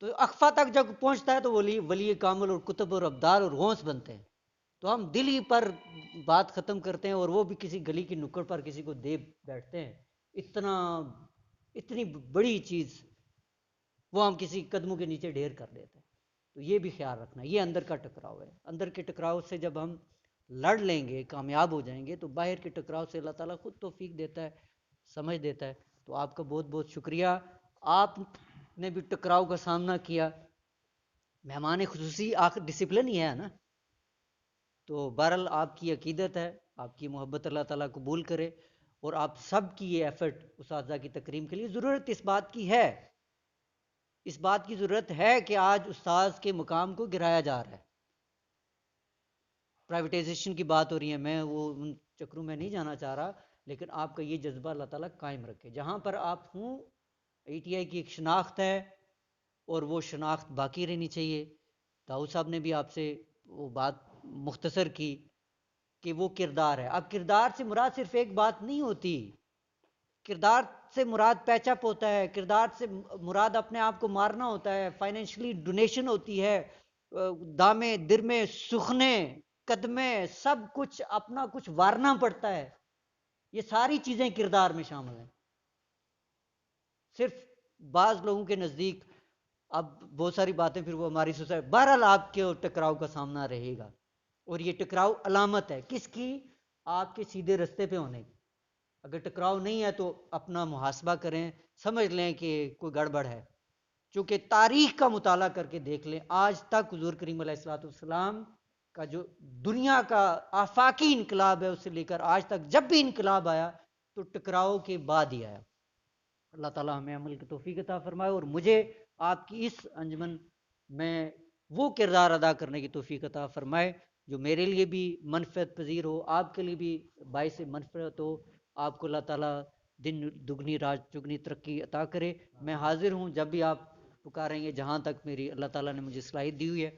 تو اخفا تک جب پہنچتا ہے تو ولی کامل اور کتب اور ابدال اور غوث بنتے ہیں. تو ہم دل ہی پر بات ختم کرتے ہیں اور وہ بھی کسی گلی کی نکڑ پر کسی کو دے بیٹھتے ہیں. اتنی بڑی چیز وہ ہم کسی قدموں کے نیچے ڈھیر کر دیتے ہیں. تو یہ بھی خیال رکھنا، یہ اندر کا ٹکراؤ ہے. اندر کے ٹکراؤ سے جب ہم لڑ لیں گے، کامیاب ہو جائیں گے، تو باہر کے ٹکراؤ سے اللہ تعالیٰ خود توفیق دیتا ہے، سمجھ دیتا ہے. تو آپ کا بہت بہت شکریہ. آپ نے بھی ٹکراؤ کا سامنا کیا. مہمان خصوصی آخر ڈسپلن ہی ہے نا. تو بہرحال آپ کی عقیدت ہے، آپ کی محبت اللہ تعالیٰ قبول کرے، اور آپ سب کی یہ ایفرٹ اساتذہ کی تکریم کے لیے. ضرورت اس بات کی ہے، اس بات کی ضرورت ہے کہ آج استاذ کے مقام کو گرایا جا رہا ہے. پرائیویٹائزیشن کی بات ہو رہی ہے، میں وہ ان چکروں میں نہیں جانا چاہ رہا، لیکن آپ کا یہ جذبہ اللہ تعالیٰ قائم رکھے. جہاں پر آپ ہوں، اے ٹی آئی کی ایک شناخت ہے اور وہ شناخت باقی رہنی چاہیے. داؤد صاحب نے بھی آپ سے وہ بات مختصر کی کہ وہ کردار ہے. اب کردار سے مراد صرف ایک بات نہیں ہوتی، کردار سے مراد پیچ اپ ہوتا ہے، کردار سے مراد اپنے آپ کو مارنا ہوتا ہے، فائنینشلی ڈونیشن ہوتی ہے، دامے درمے سخنے قدمے سب کچھ اپنا کچھ وارنا پڑتا ہے. یہ ساری چیزیں کردار میں شامل ہیں. صرف بعض لوگوں کے نزدیک اب بہت ساری باتیں پھر وہ ہماری سوسائٹی. بہرحال آپ کے ٹکراؤ کا سامنا رہے گا، اور یہ ٹکراؤ علامت ہے کس کی؟ آپ کے سیدھے رستے پہ ہونے کی. اگر ٹکراؤ نہیں ہے تو اپنا محاسبہ کریں، سمجھ لیں کہ کوئی گڑبڑ ہے. چونکہ تاریخ کا مطالعہ کر کے دیکھ لیں، آج تک حضور کریم علیہ الصلوۃ والسلام کا جو دنیا کا آفاقی انقلاب ہے، اس سے لے کر آج تک جب بھی انقلاب آیا تو ٹکراؤ کے بعد ہی آیا. اللہ تعالیٰ ہمیں عمل کی توفیق عطا فرمائے، اور مجھے آپ کی اس انجمن میں وہ کردار ادا کرنے کی توفیق عطا فرمائے جو میرے لیے بھی منفعت پذیر ہو، آپ کے لیے بھی باعث منفعت ہو. آپ کو اللہ تعالیٰ دن دگنی رات چگنی ترقی عطا کرے. میں حاضر ہوں جب بھی آپ پکاریں گے، جہاں تک میری اللہ تعالیٰ نے مجھے صلاحیت دی ہوئی ہے.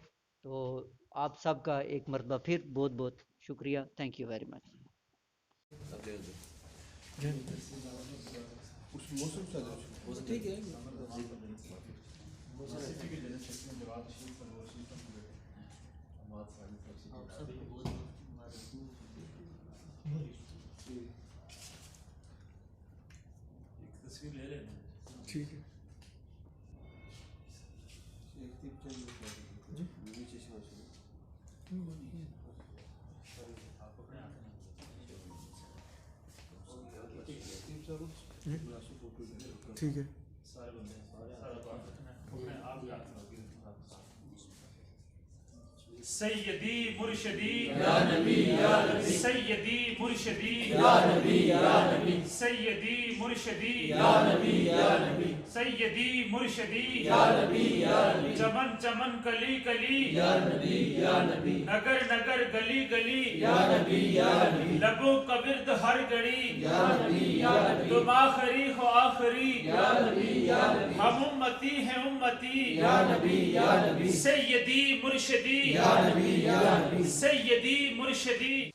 تو آپ سب کا ایک مرتبہ پھر بہت بہت شکریہ. Thank you very much. ٹھیک ہے. ٹھیک ہے. سیدی مرشدی یا نبی یا نبی، سیدی مرشدی یا نبی یا نبی، سیدی مرشدی یا نبی یا نبی، سیدی مرشدی یا نبی یا نبی، چمن چمن کلی کلی یا نبی یا نبی، نگر نگر گلی گلی یا نبی یا نبی، لبوں کا ورد ہر گھڑی یا نبی یا نبی، تم آخری ہو آخری یا نبی یا نبی، ہم امتی ہیں امتی یا نبی یا نبی، سیدی مرشدی یا نبی یا نبی، سیدی مرشدی.